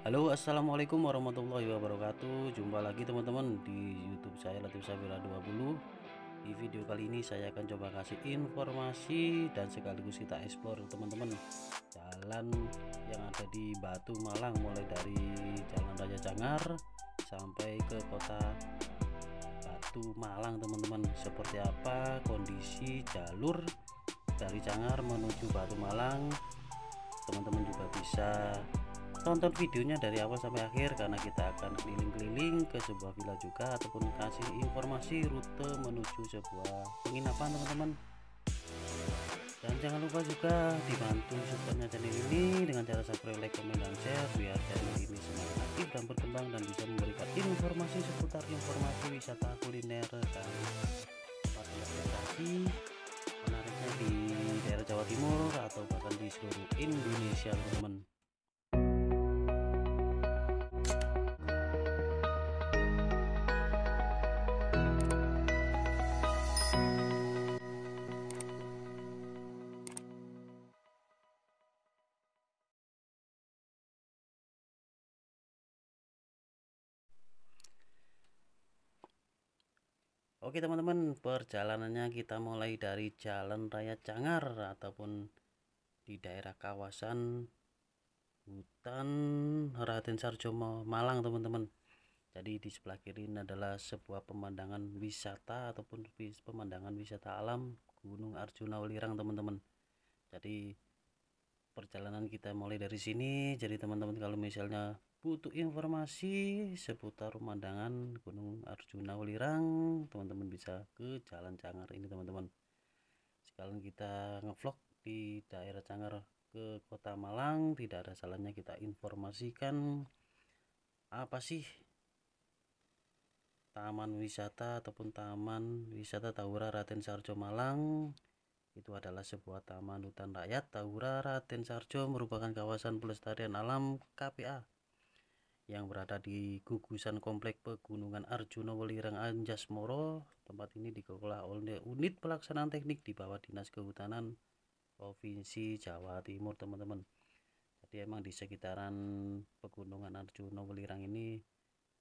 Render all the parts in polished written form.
Halo, assalamualaikum warahmatullahi wabarakatuh. Jumpa lagi teman-teman di YouTube saya Latif Sabira 20. Di video kali ini saya akan coba kasih informasi dan sekaligus kita explore teman-teman jalan yang ada di Batu Malang, mulai dari Jalan Raya Cangar sampai ke kota Batu Malang teman-teman. Seperti apa kondisi jalur dari Cangar menuju Batu Malang, teman-teman juga bisa tonton videonya dari awal sampai akhir, karena kita akan keliling-keliling ke sebuah villa juga ataupun kasih informasi rute menuju sebuah penginapan teman-teman. Dan jangan lupa juga dibantu supportnya channel ini dengan cara subscribe, like, komen, dan share biar channel ini semakin aktif dan berkembang dan bisa memberikan informasi seputar informasi wisata kuliner dan tempat rekreasi menariknya di daerah Jawa Timur atau bahkan di seluruh Indonesia teman-teman. Oke teman-teman, perjalanannya kita mulai dari Jalan Raya Cangar ataupun di daerah kawasan hutan Raden Sarjo Malang teman-teman. Jadi di sebelah kiri ini adalah sebuah pemandangan wisata ataupun pemandangan wisata alam Gunung Arjuna Welirang teman-teman. Jadi perjalanan kita mulai dari sini. Jadi teman-teman kalau misalnya butuh informasi seputar pemandangan Gunung Arjuna Welirang, teman-teman bisa ke Jalan Cangar ini teman-teman. Sekalian kita ngevlog di daerah Cangar ke Kota Malang, tidak ada salahnya kita informasikan apa sih taman wisata ataupun taman wisata Tahura Raden Sarjo Malang. Itu adalah sebuah taman hutan rakyat Tahura Raden Sarjo, merupakan kawasan pelestarian alam KPA yang berada di gugusan komplek Pegunungan Arjuna Welirang Anjasmoro. Tempat ini dikelola oleh unit pelaksanaan teknik di bawah Dinas Kehutanan Provinsi Jawa Timur teman-teman. Jadi emang di sekitaran Pegunungan Arjuna Welirang ini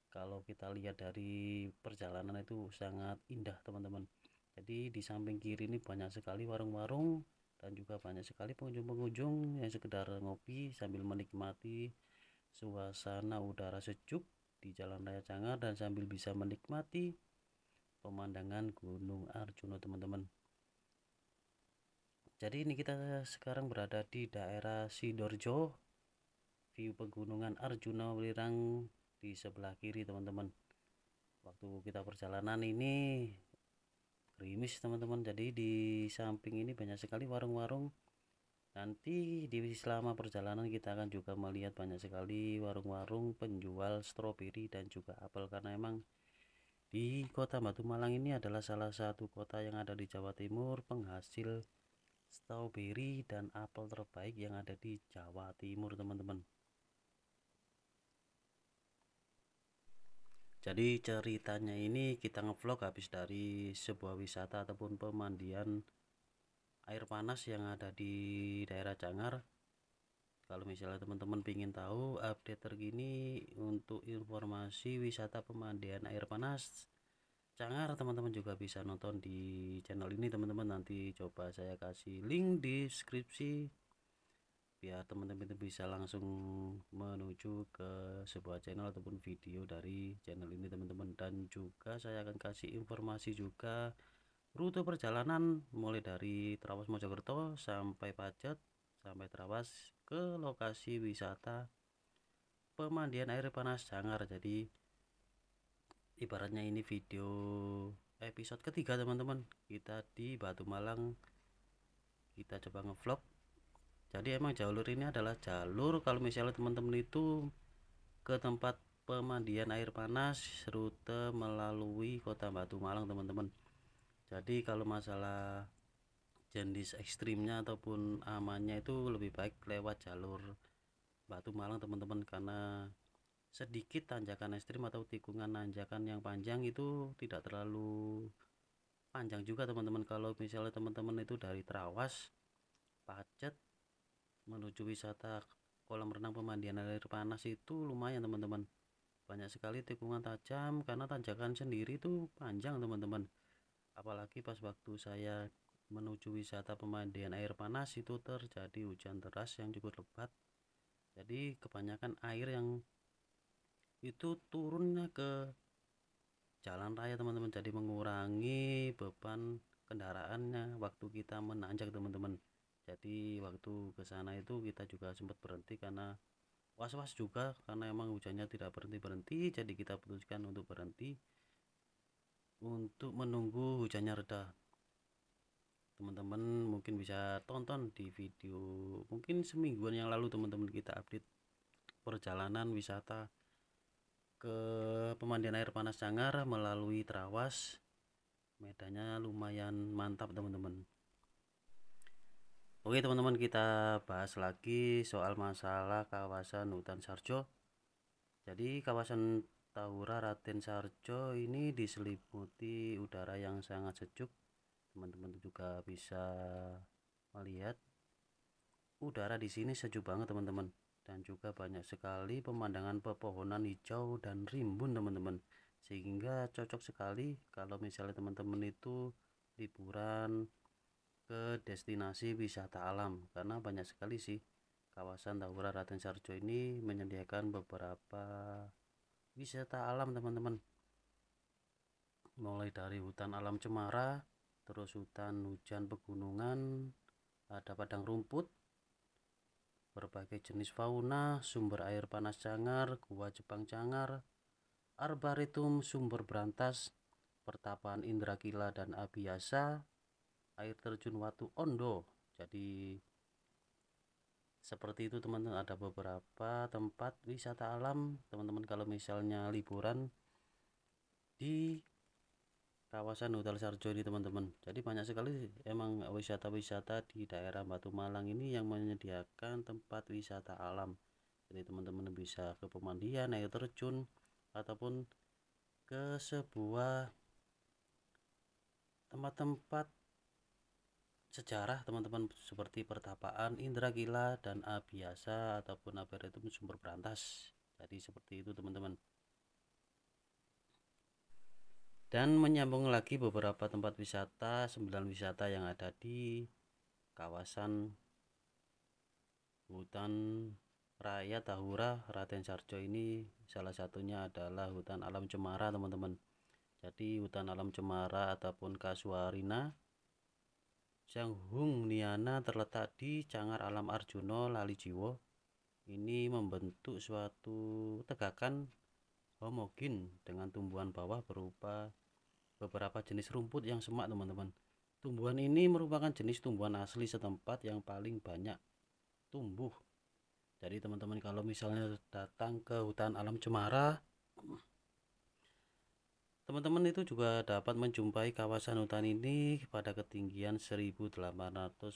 kalau kita lihat dari perjalanan itu sangat indah teman-teman. Jadi di samping kiri ini banyak sekali warung-warung dan juga banyak sekali pengunjung-pengunjung yang sekedar ngopi sambil menikmati suasana udara sejuk di Jalan Raya Cangar dan sambil bisa menikmati pemandangan Gunung Arjuna teman-teman. Jadi ini kita sekarang berada di daerah Sidoarjo. View Pegunungan Arjuna Welirang di sebelah kiri teman-teman. Waktu kita perjalanan ini gerimis teman-teman, jadi di samping ini banyak sekali warung-warung. Nanti di selama perjalanan kita akan juga melihat banyak sekali warung-warung penjual stroberi dan juga apel, karena emang di kota Batu Malang ini adalah salah satu kota yang ada di Jawa Timur penghasil stroberi dan apel terbaik yang ada di Jawa Timur teman-teman. Jadi ceritanya ini kita ngevlog habis dari sebuah wisata ataupun pemandian air panas yang ada di daerah Cangar. Kalau misalnya teman-teman ingin tahu update terkini untuk informasi wisata pemandian air panas Cangar, teman-teman juga bisa nonton di channel ini teman-teman. Nanti coba saya kasih link di deskripsi biar teman-teman itu bisa langsung menuju ke sebuah channel ataupun video dari channel ini teman-teman. Dan juga saya akan kasih informasi juga rute perjalanan mulai dari Trawas Mojokerto sampai Pacet sampai Trawas ke lokasi wisata pemandian air panas Cangar. Jadi ibaratnya ini video episode ketiga teman-teman, kita di Batu Malang, kita coba ngevlog. Jadi emang jalur ini adalah jalur kalau misalnya teman-teman itu ke tempat pemandian air panas rute melalui kota Batu Malang teman-teman. Jadi kalau masalah jenis ekstrimnya ataupun amannya itu lebih baik lewat jalur Batu Malang teman-teman, karena sedikit tanjakan ekstrim atau tikungan nanjakan yang panjang itu tidak terlalu panjang juga teman-teman. Kalau misalnya teman-teman itu dari Trawas Pacet menuju wisata kolam renang pemandian air panas itu lumayan teman-teman, banyak sekali tikungan tajam karena tanjakan sendiri itu panjang teman-teman. Apalagi pas waktu saya menuju wisata pemandian air panas itu terjadi hujan deras yang cukup lebat, jadi kebanyakan air yang itu turunnya ke jalan raya teman-teman, jadi mengurangi beban kendaraannya waktu kita menanjak teman-teman. Jadi waktu ke sana itu kita juga sempat berhenti karena was-was juga, karena emang hujannya tidak berhenti-berhenti, jadi kita putuskan untuk berhenti untuk menunggu hujannya reda. Teman-teman mungkin bisa tonton di video mungkin semingguan yang lalu teman-teman, kita update perjalanan wisata ke pemandian air panas Cangar melalui Trawas. Medannya lumayan mantap teman-teman. Oke teman-teman, kita bahas lagi soal masalah kawasan hutan Sarjo. Jadi kawasan Tahura Raden Sarjo ini diselimuti udara yang sangat sejuk. Teman-teman juga bisa melihat udara di sini sejuk banget teman-teman, dan juga banyak sekali pemandangan pepohonan hijau dan rimbun teman-teman, sehingga cocok sekali kalau misalnya teman-teman itu liburan ke destinasi wisata alam, karena banyak sekali sih kawasan Tahura Raden Sarjo ini menyediakan beberapa wisata alam teman-teman, mulai dari hutan alam cemara, terus hutan hujan pegunungan, ada padang rumput, berbagai jenis fauna, sumber air panas Cangar, gua Jepang Cangar, arboretum sumber berantas, pertapaan Indrakila dan Abiasa, air terjun Watu Ondo. Jadi seperti itu teman-teman, ada beberapa tempat wisata alam teman-teman kalau misalnya liburan di kawasan Hutan Sarjo ini teman-teman. Jadi banyak sekali emang wisata-wisata di daerah Batu Malang ini yang menyediakan tempat wisata alam. Jadi teman-teman bisa ke pemandian air terjun ataupun ke sebuah tempat-tempat sejarah teman-teman, seperti pertapaan Indrakila dan Abiasa ataupun arboretum sumber berantas. Jadi seperti itu teman-teman. Dan menyambung lagi beberapa tempat wisata, 9 wisata yang ada di kawasan hutan raya Tahura Raden Sarjo ini, salah satunya adalah hutan alam cemara teman-teman. Jadi hutan alam cemara ataupun Kasuarina Sanghung Niana terletak di Cangar Alam Arjuna Lalijiwo. Ini membentuk suatu tegakan homogen dengan tumbuhan bawah berupa beberapa jenis rumput yang semak teman-teman. Tumbuhan ini merupakan jenis tumbuhan asli setempat yang paling banyak tumbuh. Jadi teman-teman kalau misalnya datang ke hutan alam cemara, teman-teman itu juga dapat menjumpai kawasan hutan ini pada ketinggian 1800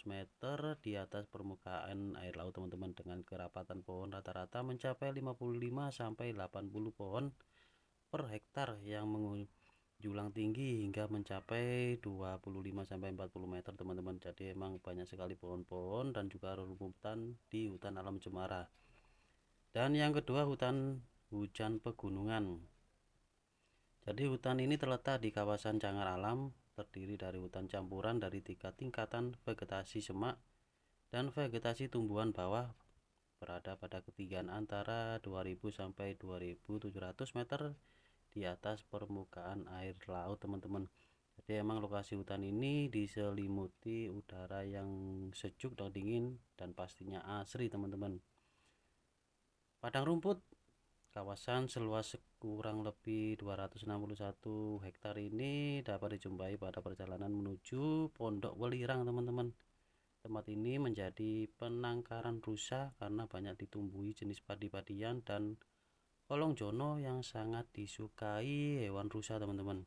meter di atas permukaan air laut teman-teman, dengan kerapatan pohon rata-rata mencapai 55 sampai 80 pohon per hektar yang menjulang tinggi hingga mencapai 25 sampai 40 meter teman-teman. Jadi emang banyak sekali pohon-pohon dan juga rumputan di hutan alam cemara. Dan yang kedua, hutan hujan pegunungan. Jadi hutan ini terletak di kawasan Cangar Alam, terdiri dari hutan campuran dari 3 tingkatan vegetasi semak dan vegetasi tumbuhan bawah, berada pada ketinggian antara 2000 sampai 2700 meter di atas permukaan air laut teman-teman. Jadi emang lokasi hutan ini diselimuti udara yang sejuk dan dingin dan pastinya asri teman-teman. Padang rumput, kawasan seluas kurang lebih 261 hektar ini dapat dijumpai pada perjalanan menuju Pondok Welirang teman-teman. Tempat ini menjadi penangkaran rusa karena banyak ditumbuhi jenis padi-padian dan kolong jono yang sangat disukai hewan rusa teman-teman.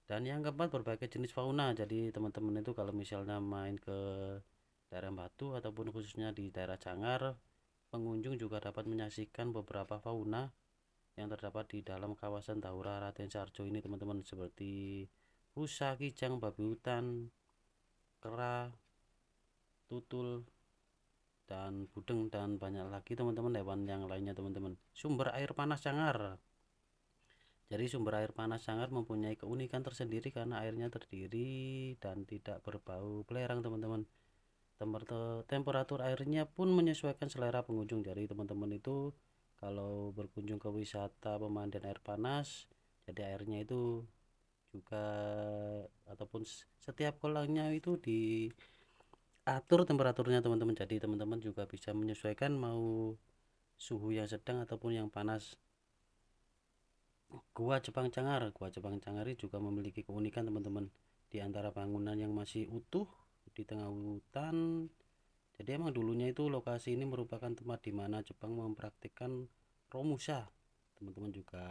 Dan yang keempat, berbagai jenis fauna. Jadi teman-teman itu kalau misalnya main ke daerah Batu ataupun khususnya di daerah Cangar, pengunjung juga dapat menyaksikan beberapa fauna yang terdapat di dalam kawasan Tahura Raden Sarjo ini teman-teman, seperti rusa, kijang, babi hutan, kera, tutul, dan budeng dan banyak lagi teman-teman hewan yang lainnya teman-teman. Sumber air panas Cangar. Jadi sumber air panas Cangar mempunyai keunikan tersendiri karena airnya terdiri dan tidak berbau belerang teman-teman. Temperatur airnya pun menyesuaikan selera pengunjung. Jadi teman-teman itu kalau berkunjung ke wisata pemandian air panas, jadi airnya itu juga ataupun setiap kolangnya itu diatur temperaturnya teman-teman. Jadi teman-teman juga bisa menyesuaikan mau suhu yang sedang ataupun yang panas. Gua Jepang Cangar ini juga memiliki keunikan teman-teman. Di antara bangunan yang masih utuh di tengah hutan. Jadi emang dulunya itu lokasi ini merupakan tempat di mana Jepang mempraktikkan Romusha. Teman-teman juga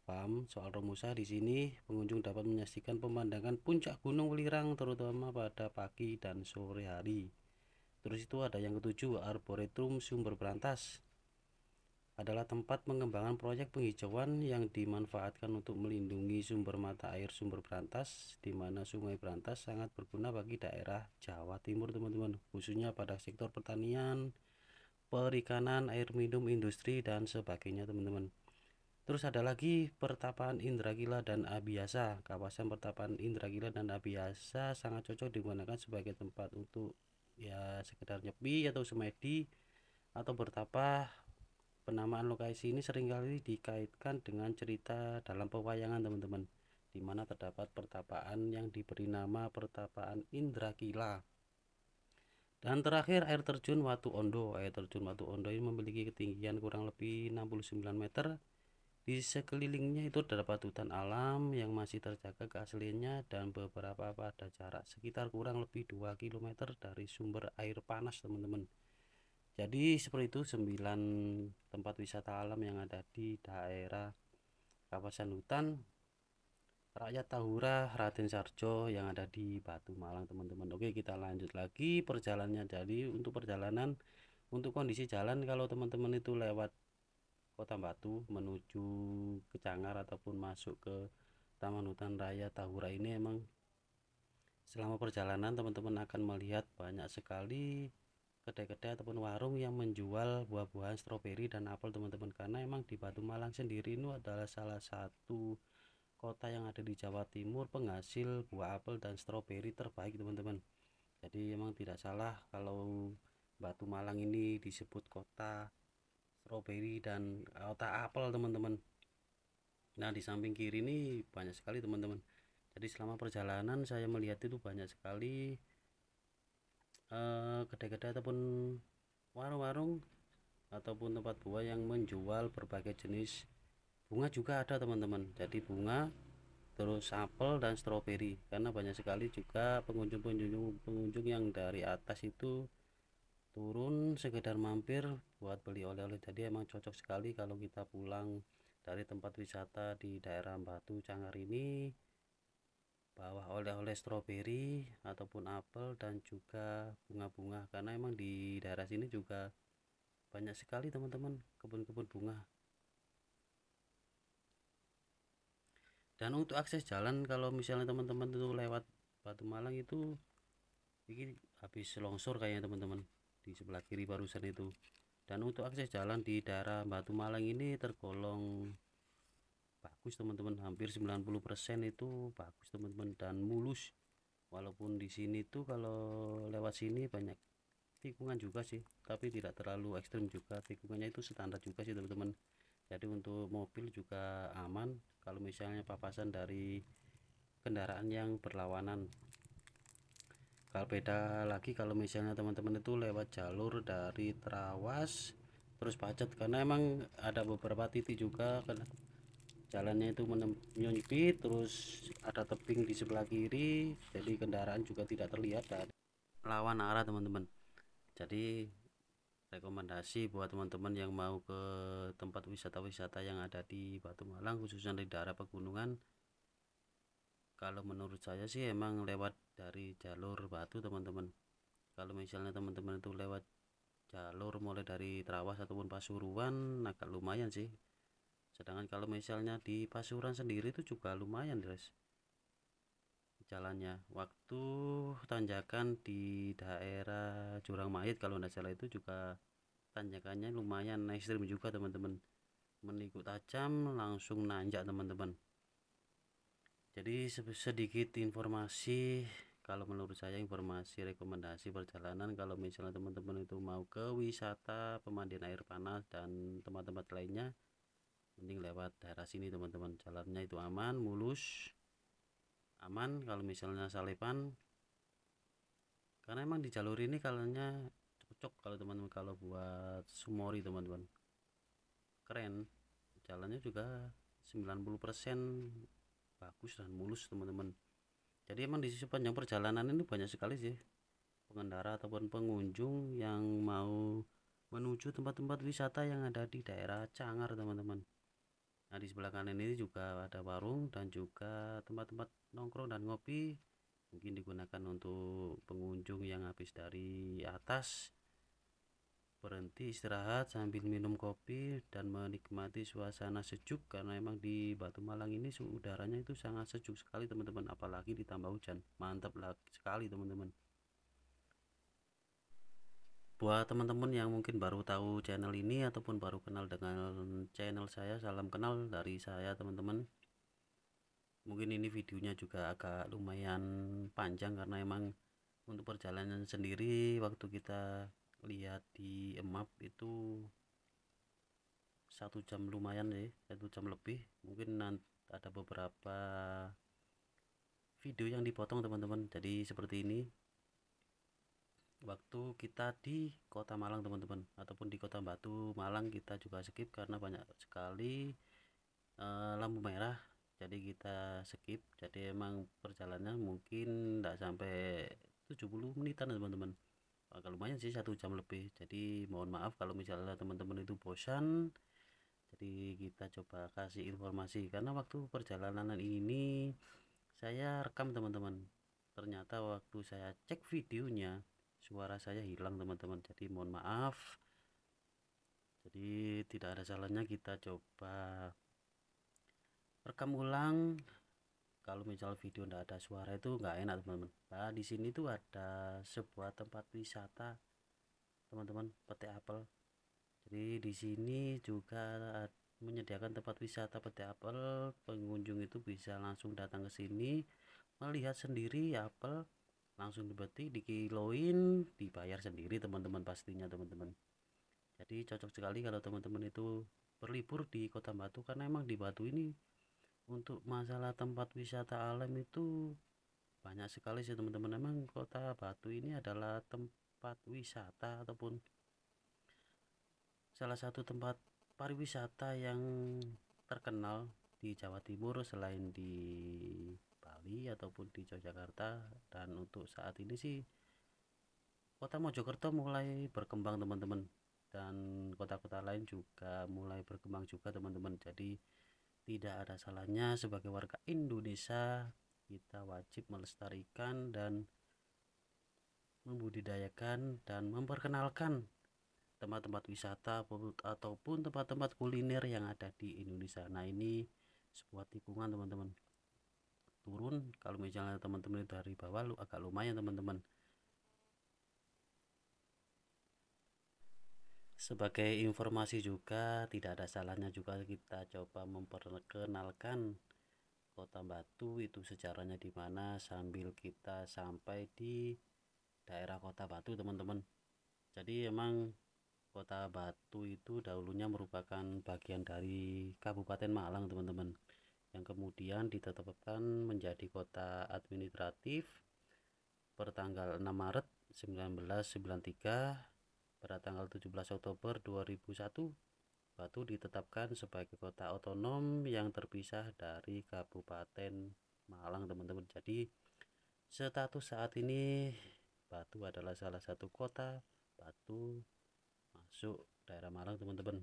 paham soal Romusha. Di sini pengunjung dapat menyaksikan pemandangan puncak Gunung Welirang terutama pada pagi dan sore hari. Terus itu ada yang ketujuh, Arboretum Sumber Berantas. Adalah tempat pengembangan proyek penghijauan yang dimanfaatkan untuk melindungi sumber mata air Sumber Berantas, di mana Sungai Berantas sangat berguna bagi daerah Jawa Timur teman-teman, khususnya pada sektor pertanian, perikanan, air minum, industri dan sebagainya teman-teman. Terus ada lagi Pertapaan Indragila dan Abiyasa. Kawasan Pertapaan Indragila dan Abiyasa sangat cocok digunakan sebagai tempat untuk ya sekedar nyepi atau semedi atau bertapa. Penamaan lokasi ini seringkali dikaitkan dengan cerita dalam pewayangan teman-teman, di mana terdapat pertapaan yang diberi nama Pertapaan Indragila. Dan terakhir air terjun Watu Ondo. Air terjun Watu Ondo ini memiliki ketinggian kurang lebih 69 meter. Di sekelilingnya itu terdapat hutan alam yang masih terjaga keasliannya dan beberapa pada jarak sekitar kurang lebih 2 km dari sumber air panas teman-teman. Jadi seperti itu 9 tempat wisata alam yang ada di daerah kawasan hutan Rakyat Tahura Raden Sarjo yang ada di Batu Malang teman-teman. Oke, kita lanjut lagi perjalanannya. Jadi untuk perjalanan, untuk kondisi jalan kalau teman-teman itu lewat Kota Batu menuju ke Cangar ataupun masuk ke Taman Hutan Raya Tahura ini, emang selama perjalanan teman-teman akan melihat banyak sekali kedai-kedai ataupun warung yang menjual buah-buahan stroberi dan apel teman-teman, karena emang di Batu Malang sendiri ini adalah salah satu kota yang ada di Jawa Timur penghasil buah apel dan stroberi terbaik teman-teman. Jadi emang tidak salah kalau Batu Malang ini disebut kota stroberi dan kota apel teman-teman. Nah di samping kiri ini banyak sekali teman-teman. Jadi selama perjalanan saya melihat itu banyak sekali kedai-kedai ataupun warung-warung ataupun tempat buah yang menjual berbagai jenis bunga juga ada teman-teman. Jadi bunga, terus apel dan stroberi, karena banyak sekali juga pengunjung yang dari atas itu turun sekedar mampir buat beli oleh-oleh. Jadi emang cocok sekali kalau kita pulang dari tempat wisata di daerah Batu Cangar ini bawa oleh-oleh stroberi ataupun apel dan juga bunga-bunga, karena emang di daerah sini juga banyak sekali teman-teman kebun-kebun bunga. Dan untuk akses jalan kalau misalnya teman-teman itu lewat Batu Malang itu ini habis longsor kayaknya teman-teman di sebelah kiri barusan itu. Dan untuk akses jalan di daerah Batu Malang ini tergolong bagus teman-teman, hampir 90% itu bagus teman-teman dan mulus. Walaupun di sini tuh kalau lewat sini banyak tikungan juga sih, tapi tidak terlalu ekstrim juga, tikungannya itu standar juga sih teman-teman. Jadi untuk mobil juga aman kalau misalnya papasan dari kendaraan yang berlawanan. Kalau beda lagi kalau misalnya teman-teman itu lewat jalur dari Trawas terus Pacet, karena emang ada beberapa titik juga kan jalannya itu menyempit, terus ada tebing di sebelah kiri, jadi kendaraan juga tidak terlihat dan lawan arah teman-teman. Jadi rekomendasi buat teman-teman yang mau ke tempat wisata-wisata yang ada di Batu Malang khususnya di daerah pegunungan, kalau menurut saya sih emang lewat dari jalur Batu teman-teman. Kalau misalnya teman-teman itu lewat jalur mulai dari Trawas ataupun Pasuruan agak lumayan sih. Sedangkan kalau misalnya di Pasuruan sendiri itu juga lumayan guys, jalannya. Waktu tanjakan di daerah Jurang Mayit kalau tidak salah itu juga tanjakannya lumayan ekstrim juga teman-teman, menikuk tajam langsung nanjak teman-teman. Jadi sedikit informasi, kalau menurut saya informasi rekomendasi perjalanan kalau misalnya teman-teman itu mau ke wisata pemandian air panas dan tempat-tempat lainnya, mending lewat daerah sini teman-teman. Jalannya itu aman, mulus, aman kalau misalnya Salepan, karena emang di jalur ini kalanya cocok kalau teman-teman kalau buat sumori teman-teman, keren. Jalannya juga 90% bagus dan mulus teman-teman. Jadi emang di sepanjang perjalanan ini banyak sekali sih pengendara ataupun pengunjung yang mau menuju tempat-tempat wisata yang ada di daerah Cangar teman-teman. Nah di sebelah kanan ini juga ada warung dan juga tempat-tempat nongkrong dan ngopi, mungkin digunakan untuk pengunjung yang habis dari atas berhenti istirahat sambil minum kopi dan menikmati suasana sejuk, karena emang di Batu Malang ini suhu udaranya itu sangat sejuk sekali teman-teman, apalagi ditambah hujan, mantap sekali teman-teman. Buat teman-teman yang mungkin baru tahu channel ini ataupun baru kenal dengan channel saya, salam kenal dari saya teman-teman. Mungkin ini videonya juga agak lumayan panjang karena emang untuk perjalanan sendiri waktu kita lihat di map itu 1 jam lumayan ya, 1 jam lebih. Mungkin nanti ada beberapa video yang dipotong teman-teman. Jadi seperti ini waktu kita di Kota Malang teman-teman, ataupun di Kota Batu Malang kita juga skip karena banyak sekali lampu merah, jadi kita skip. Jadi emang perjalanannya mungkin tidak sampai 70 menitan teman-teman, agak lumayan sih 1 jam lebih. Jadi mohon maaf kalau misalnya teman-teman itu bosan. Jadi kita coba kasih informasi karena waktu perjalanan ini saya rekam teman-teman, ternyata waktu saya cek videonya suara saya hilang teman-teman, jadi mohon maaf. Jadi tidak ada salahnya kita coba rekam ulang. Kalau misal video tidak ada suara itu nggak enak teman-teman. Nah di sini tuh ada sebuah tempat wisata teman-teman, Pete Apel. Jadi di sini juga menyediakan tempat wisata Pete Apel, pengunjung itu bisa langsung datang ke sini melihat sendiri apel, langsung dipetik, dikiloin, dibayar sendiri teman-teman pastinya teman-teman. Jadi cocok sekali kalau teman-teman itu berlibur di Kota Batu, karena emang di Batu ini untuk masalah tempat wisata alam itu banyak sekali sih teman-teman. Emang Kota Batu ini adalah tempat wisata ataupun salah satu tempat pariwisata yang terkenal di Jawa Timur selain di Bali ataupun di Yogyakarta. Dan untuk saat ini sih Kota Mojokerto mulai berkembang teman-teman, dan kota-kota lain juga mulai berkembang juga teman-teman. Jadi tidak ada salahnya sebagai warga Indonesia kita wajib melestarikan dan membudidayakan dan memperkenalkan tempat-tempat wisata ataupun tempat-tempat kuliner yang ada di Indonesia. Nah ini sebuah tikungan teman-teman, turun kalau misalnya teman-teman dari bawah agak lumayan teman-teman. Sebagai informasi juga, tidak ada salahnya juga kita coba memperkenalkan Kota Batu itu sejarahnya di mana sambil kita sampai di daerah Kota Batu teman-teman. Jadi emang Kota Batu itu dahulunya merupakan bagian dari Kabupaten Malang teman-teman, yang kemudian ditetapkan menjadi kota administratif pertanggal 6 Maret 1993. Pada tanggal 17 Oktober 2001 Batu ditetapkan sebagai kota otonom yang terpisah dari Kabupaten Malang teman-teman. Jadi status saat ini Batu adalah salah satu kota Batu masuk daerah Malang teman-teman,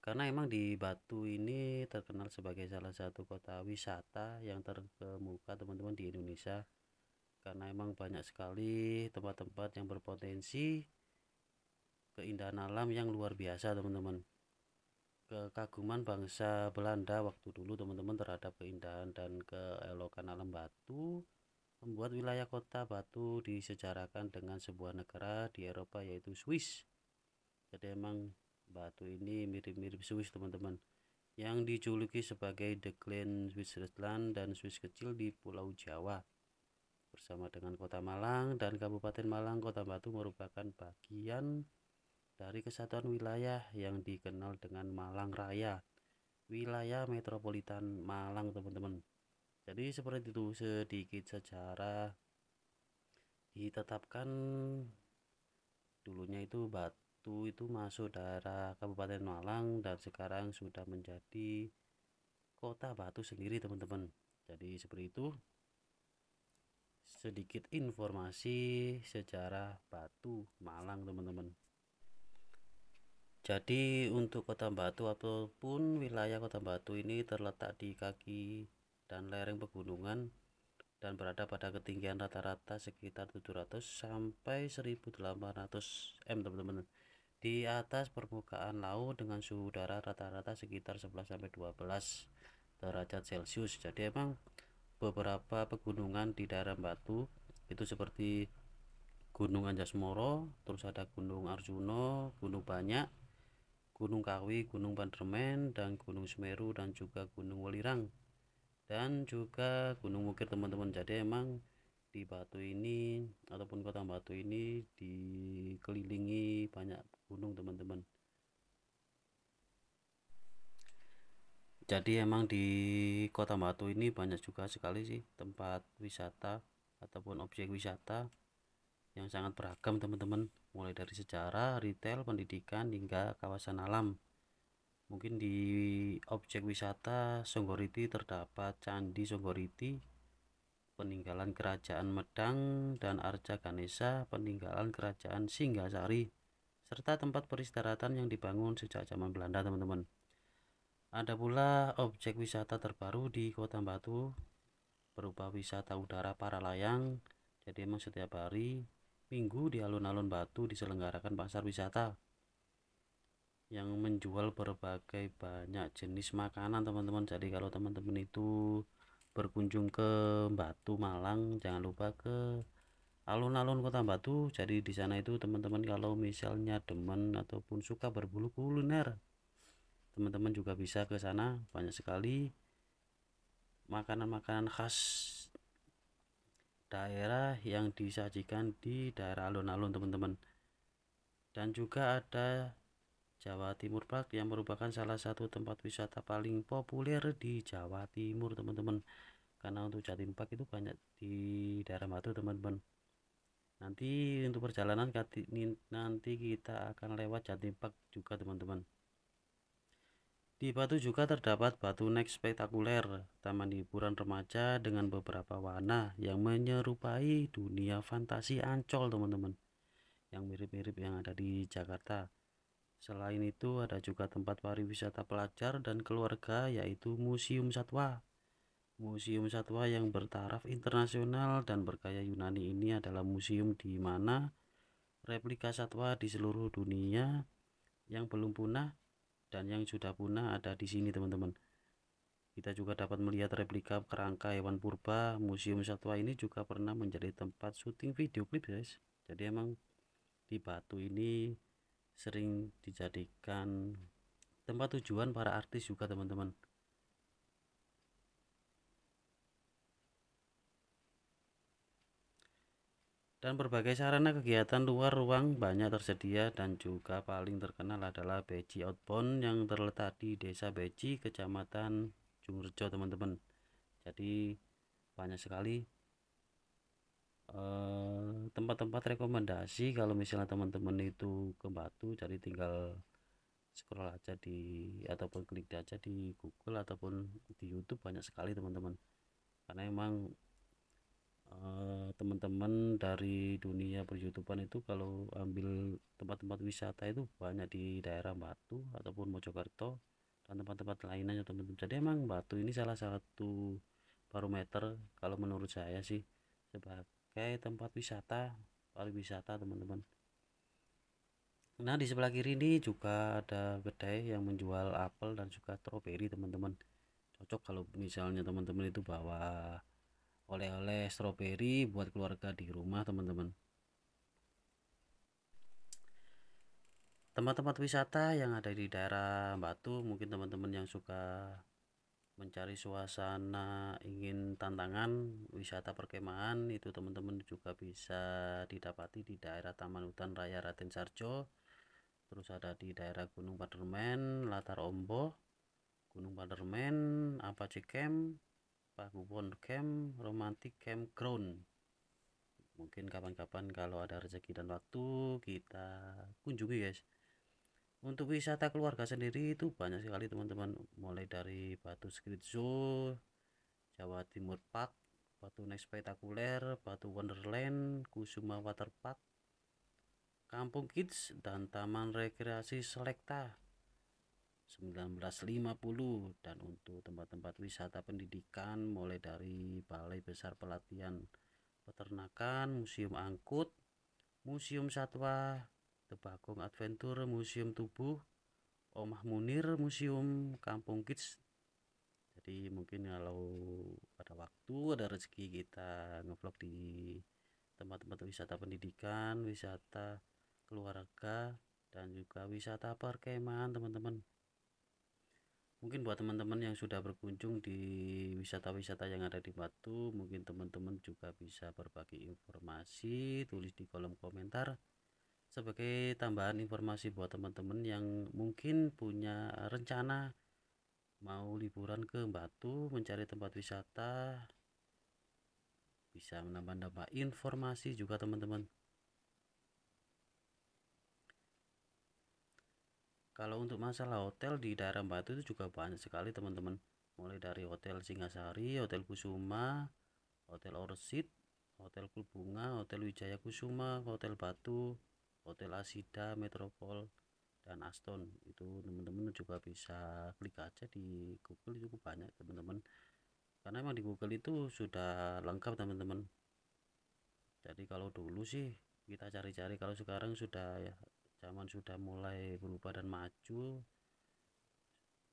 karena emang di Batu ini terkenal sebagai salah satu kota wisata yang terkemuka teman-teman di Indonesia, karena emang banyak sekali tempat-tempat yang berpotensi keindahan alam yang luar biasa teman-teman. kekaguman bangsa Belanda waktu dulu teman-teman terhadap keindahan dan keelokan alam Batu membuat wilayah kota Batu disejarahkan dengan sebuah negara di Eropa yaitu Swiss. Jadi emang Batu ini mirip-mirip Swiss teman-teman, yang dijuluki sebagai The Klein Switzerland dan Swiss kecil di Pulau Jawa. Bersama dengan Kota Malang dan Kabupaten Malang, Kota Batu merupakan bagian dari kesatuan wilayah yang dikenal dengan Malang Raya, wilayah metropolitan Malang teman-teman. Jadi seperti itu sedikit sejarah. Ditetapkan dulunya itu Batu itu masuk daerah Kabupaten Malang dan sekarang sudah menjadi Kota Batu sendiri teman-teman. Jadi seperti itu sedikit informasi sejarah Batu Malang teman-teman. Jadi untuk Kota Batu ataupun wilayah Kota Batu ini terletak di kaki dan lereng pegunungan dan berada pada ketinggian rata-rata sekitar 700 sampai 1800 m teman-teman, di atas permukaan laut dengan suhu udara rata-rata sekitar 11 sampai 12 derajat Celcius. Jadi emang beberapa pegunungan di daerah Batu itu seperti Gunung Anjasmoro, terus ada Gunung Arjuna, Gunung Banyak, Gunung Kawi, Gunung Pandermen, dan Gunung Semeru, dan juga Gunung Welirang, dan juga Gunung Wukir teman-teman. Jadi emang di Batu ini ataupun Kota Batu ini dikelilingi banyak gunung teman-teman. Jadi emang di Kota Batu ini banyak juga sekali sih tempat wisata ataupun objek wisata yang sangat beragam teman-teman, mulai dari sejarah, retail, pendidikan, hingga kawasan alam. Mungkin di objek wisata Songgoriti terdapat Candi Songgoriti, peninggalan kerajaan Medang, dan Arca Ganesha, peninggalan kerajaan Singgasari, serta tempat peristirahatan yang dibangun sejak zaman Belanda teman-teman. Ada pula objek wisata terbaru di Kota Batu berupa wisata udara para layang. Jadi emang setiap hari Minggu di alun-alun Batu diselenggarakan pasar wisata yang menjual berbagai banyak jenis makanan teman-teman. Jadi kalau teman-teman itu berkunjung ke Batu Malang, jangan lupa ke alun-alun Kota Batu. Jadi di sana itu teman-teman kalau misalnya demen ataupun suka berburu kuliner, teman-teman juga bisa ke sana. Banyak sekali makanan-makanan khas daerah yang disajikan di daerah alun-alun teman-teman. Dan juga ada Jawa Timur Park yang merupakan salah satu tempat wisata paling populer di Jawa Timur teman-teman, karena untuk Jatim Park itu banyak di daerah Batu teman-teman. Nanti untuk perjalanan nanti kita akan lewat Jatim Park juga teman-teman. Di Batu juga terdapat Batu Nek spektakuler, taman hiburan remaja dengan beberapa warna yang menyerupai dunia fantasi Ancol teman-teman, yang mirip-mirip yang ada di Jakarta. Selain itu ada juga tempat pariwisata pelajar dan keluarga yaitu Museum Satwa. Museum Satwa yang bertaraf internasional dan bergaya Yunani ini adalah museum di mana replika satwa di seluruh dunia yang belum punah dan yang sudah punah ada di sini teman-teman. Kita juga dapat melihat replika kerangka hewan purba. Museum Satwa ini juga pernah menjadi tempat syuting video klip guys. Jadi emang di Batu ini sering dijadikan tempat tujuan para artis juga teman-teman. Dan berbagai sarana kegiatan luar ruang banyak tersedia, dan juga paling terkenal adalah Beji Outbound yang terletak di Desa Beji, Kecamatan Jungrejo teman-teman. Jadi banyak sekali tempat-tempat rekomendasi kalau misalnya teman-teman itu ke Batu. Jadi tinggal scroll aja di ataupun klik aja di Google ataupun di YouTube, banyak sekali teman-teman. Karena emang teman-teman dari dunia per-YouTubean itu kalau ambil tempat-tempat wisata itu banyak di daerah Batu ataupun Mojokerto dan tempat-tempat lainnya teman-teman. Jadi emang Batu ini salah satu barometer kalau menurut saya sih sebagai tempat wisata pariwisata teman-teman. Nah, di sebelah kiri ini juga ada kedai yang menjual apel dan juga stroberi, teman-teman. Cocok kalau misalnya teman-teman itu bawa oleh-oleh stroberi buat keluarga di rumah, teman-teman. Tempat-tempat wisata yang ada di daerah Batu, mungkin teman-teman yang suka mencari suasana, ingin tantangan wisata perkemahan, itu teman-teman juga bisa didapati di daerah Taman Hutan Raya Raden Sarjo. Terus ada di daerah Gunung Padermen, Latar Ombo, Gunung Padermen, Apache Camp, Pakuwon Camp, Romantic Campground. Mungkin kapan-kapan kalau ada rezeki dan waktu kita kunjungi, guys. Untuk wisata keluarga sendiri itu banyak sekali, teman-teman, mulai dari Batu Street Zoo, Jawa Timur Park, Batu Night Spektakuler, Batu Wonderland, Kusuma Water Park, Kampung Kids, dan Taman Rekreasi Selekta 1950. Dan untuk tempat-tempat wisata pendidikan mulai dari Balai Besar Pelatihan Peternakan, Museum Angkut, Museum Satwa, Tebakung Adventure, Museum Tubuh, Omah Munir, Museum Kampung Kids. Jadi mungkin kalau pada waktu ada rezeki kita ngevlog di tempat-tempat wisata pendidikan, wisata keluarga, dan juga wisata perkemahan, teman-teman. Mungkin buat teman-teman yang sudah berkunjung di wisata-wisata yang ada di Batu, mungkin teman-teman juga bisa berbagi informasi, tulis di kolom komentar sebagai tambahan informasi buat teman-teman yang mungkin punya rencana mau liburan ke Batu, mencari tempat wisata, bisa menambah-nambah informasi juga, teman-teman. Kalau untuk masalah hotel di daerah Batu itu juga banyak sekali, teman-teman. Mulai dari Hotel Singasari, Hotel Kusuma, Hotel Orchid, Hotel Kulbunga, Hotel Wijaya Kusuma, Hotel Batu, Hotel Asida, Metropol, dan Aston. Itu teman-teman juga bisa klik aja di Google, cukup banyak, teman-teman. Karena emang di Google itu sudah lengkap, teman-teman. Jadi kalau dulu sih kita cari-cari, kalau sekarang sudah ya zaman sudah mulai berubah dan maju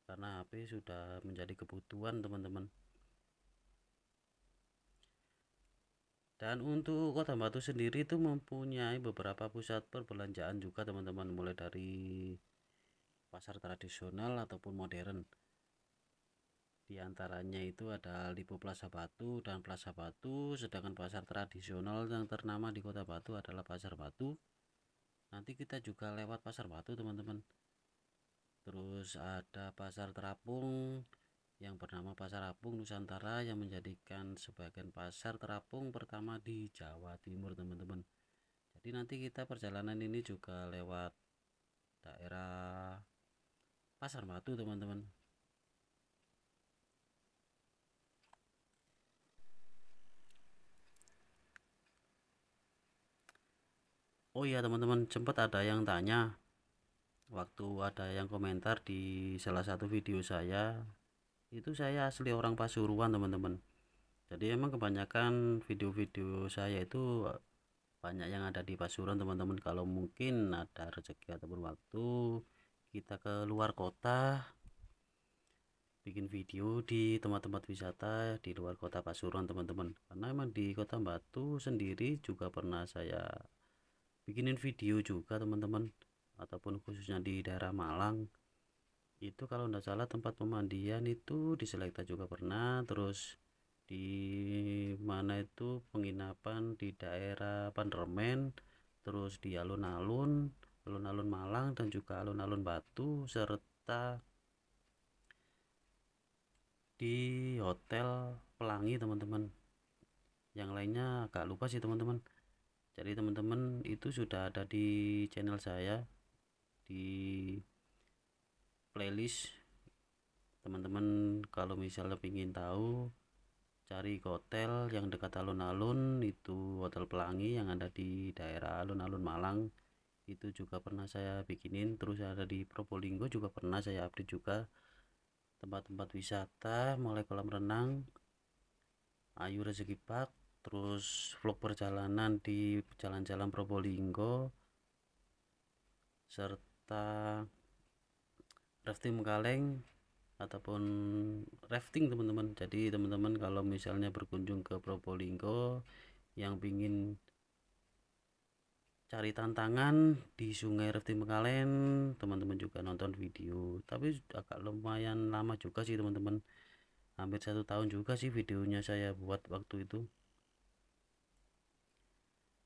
karena HP sudah menjadi kebutuhan, teman-teman. Dan untuk Kota Batu sendiri itu mempunyai beberapa pusat perbelanjaan juga, teman-teman, mulai dari pasar tradisional ataupun modern. Di antaranya itu ada Lipo Plaza Batu dan Plaza Batu, sedangkan pasar tradisional yang ternama di Kota Batu adalah Pasar Batu. Nanti kita juga lewat Pasar Batu, teman-teman. Terus ada Pasar Terapung yang bernama Pasar Apung Nusantara, yang menjadikan sebagian pasar terapung pertama di Jawa Timur, teman-teman. Jadi nanti kita perjalanan ini juga lewat daerah Pasar Batu, teman-teman. Oh iya, teman-teman, sempat ada yang tanya waktu ada yang komentar di salah satu video saya, itu saya asli orang Pasuruan, teman-teman. Jadi emang kebanyakan video-video saya itu banyak yang ada di Pasuruan, teman-teman. Kalau mungkin ada rezeki ataupun waktu kita ke luar kota, bikin video di tempat-tempat wisata di luar kota Pasuruan, teman-teman. Karena emang di Kota Batu sendiri juga pernah saya bikinin video juga, teman-teman, ataupun khususnya di daerah Malang. Itu kalau tidak salah tempat pemandian itu di Selekta juga pernah, terus di mana itu penginapan di daerah Pandermen, terus di alun-alun Malang, dan juga alun-alun Batu, serta di Hotel Pelangi, teman-teman. Yang lainnya agak lupa sih, teman-teman. Jadi teman-teman itu sudah ada di channel saya, di playlist. Teman-teman kalau misalnya ingin tahu, cari hotel yang dekat alun-alun, itu Hotel Pelangi yang ada di daerah alun-alun Malang. Itu juga pernah saya bikinin. Terus ada di Probolinggo juga pernah saya update juga tempat-tempat wisata, mulai kolam renang, Ayu Rezeki Park, terus vlog perjalanan di jalan-jalan Probolinggo, serta rafting kaleng ataupun rafting teman-teman. Jadi teman-teman kalau misalnya berkunjung ke Probolinggo yang pingin cari tantangan di sungai rafting Pekalen, teman-teman juga nonton video, tapi agak lumayan lama juga sih teman-teman, hampir 1 tahun juga sih videonya saya buat waktu itu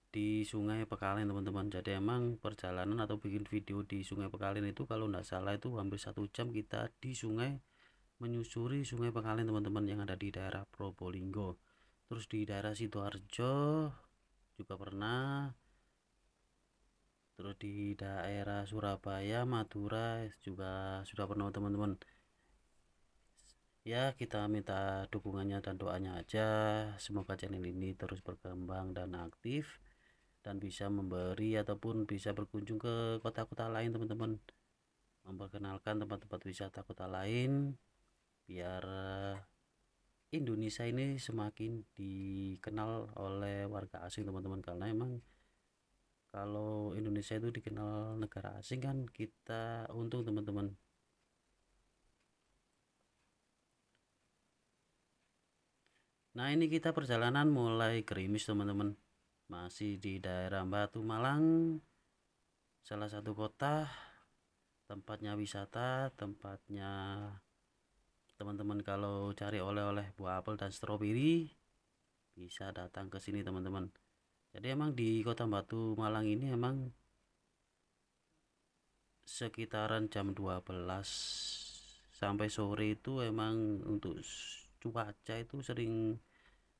di sungai Pekalen teman-teman. Jadi emang perjalanan atau bikin video di sungai Pekalen itu kalau nggak salah itu hampir 1 jam kita di sungai, menyusuri sungai Pekalen teman-teman yang ada di daerah Probolinggo. Terus di daerah Sidoarjo juga pernah, terus di daerah Surabaya, Madura juga sudah pernah teman-teman. Ya kita minta dukungannya dan doanya aja, semoga channel ini terus berkembang dan aktif dan bisa memberi ataupun bisa berkunjung ke kota-kota lain teman-teman, memperkenalkan tempat-tempat wisata kota lain biar Indonesia ini semakin dikenal oleh warga asing teman-teman. Karena emang kalau Indonesia itu dikenal negara asing kan kita untung teman-teman. Nah ini kita perjalanan mulai gerimis teman-teman, masih di daerah Batu Malang, salah satu kota tempatnya wisata, tempatnya teman-teman kalau cari oleh-oleh buah apel dan stroberi bisa datang ke sini teman-teman. Jadi emang di kota Batu Malang ini emang sekitaran jam 12 sampai sore itu emang untuk cuaca itu sering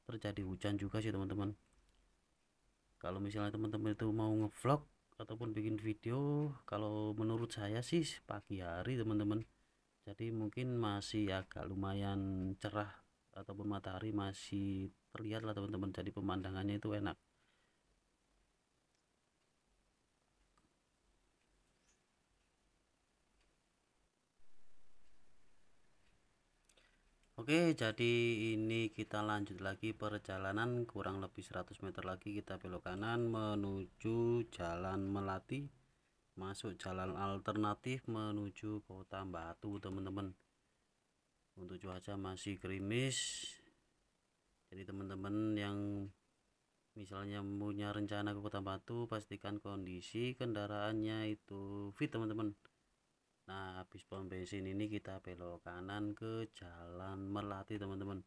terjadi hujan juga sih teman-teman. Kalau misalnya teman-teman itu mau ngevlog ataupun bikin video, kalau menurut saya sih pagi hari teman-teman, jadi mungkin masih agak lumayan cerah ataupun matahari masih terlihat lah teman-teman, jadi pemandangannya itu enak. Oke, jadi ini kita lanjut lagi perjalanan kurang lebih 100 meter lagi kita belok kanan menuju Jalan Melati, masuk jalan alternatif menuju Kota Batu teman-teman. Untuk cuaca masih gerimis, jadi teman-teman yang misalnya punya rencana ke Kota Batu pastikan kondisi kendaraannya itu fit teman-teman. Nah habis pom bensin ini kita belok kanan ke Jalan Melati teman-teman,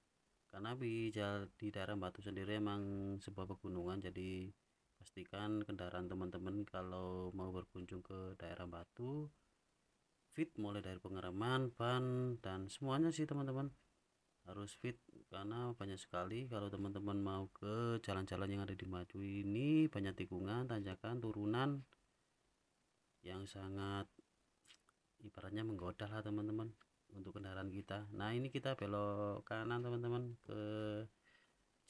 karena di daerah Batu sendiri emang sebuah pegunungan, jadi pastikan kendaraan teman-teman kalau mau berkunjung ke daerah Batu fit, mulai dari pengereman, ban, dan semuanya sih teman-teman harus fit, karena banyak sekali kalau teman-teman mau ke jalan-jalan yang ada di Maju ini banyak tikungan, tanjakan, turunan yang sangat ibaratnya menggoda lah teman-teman untuk kendaraan kita. Nah ini kita belok kanan teman-teman ke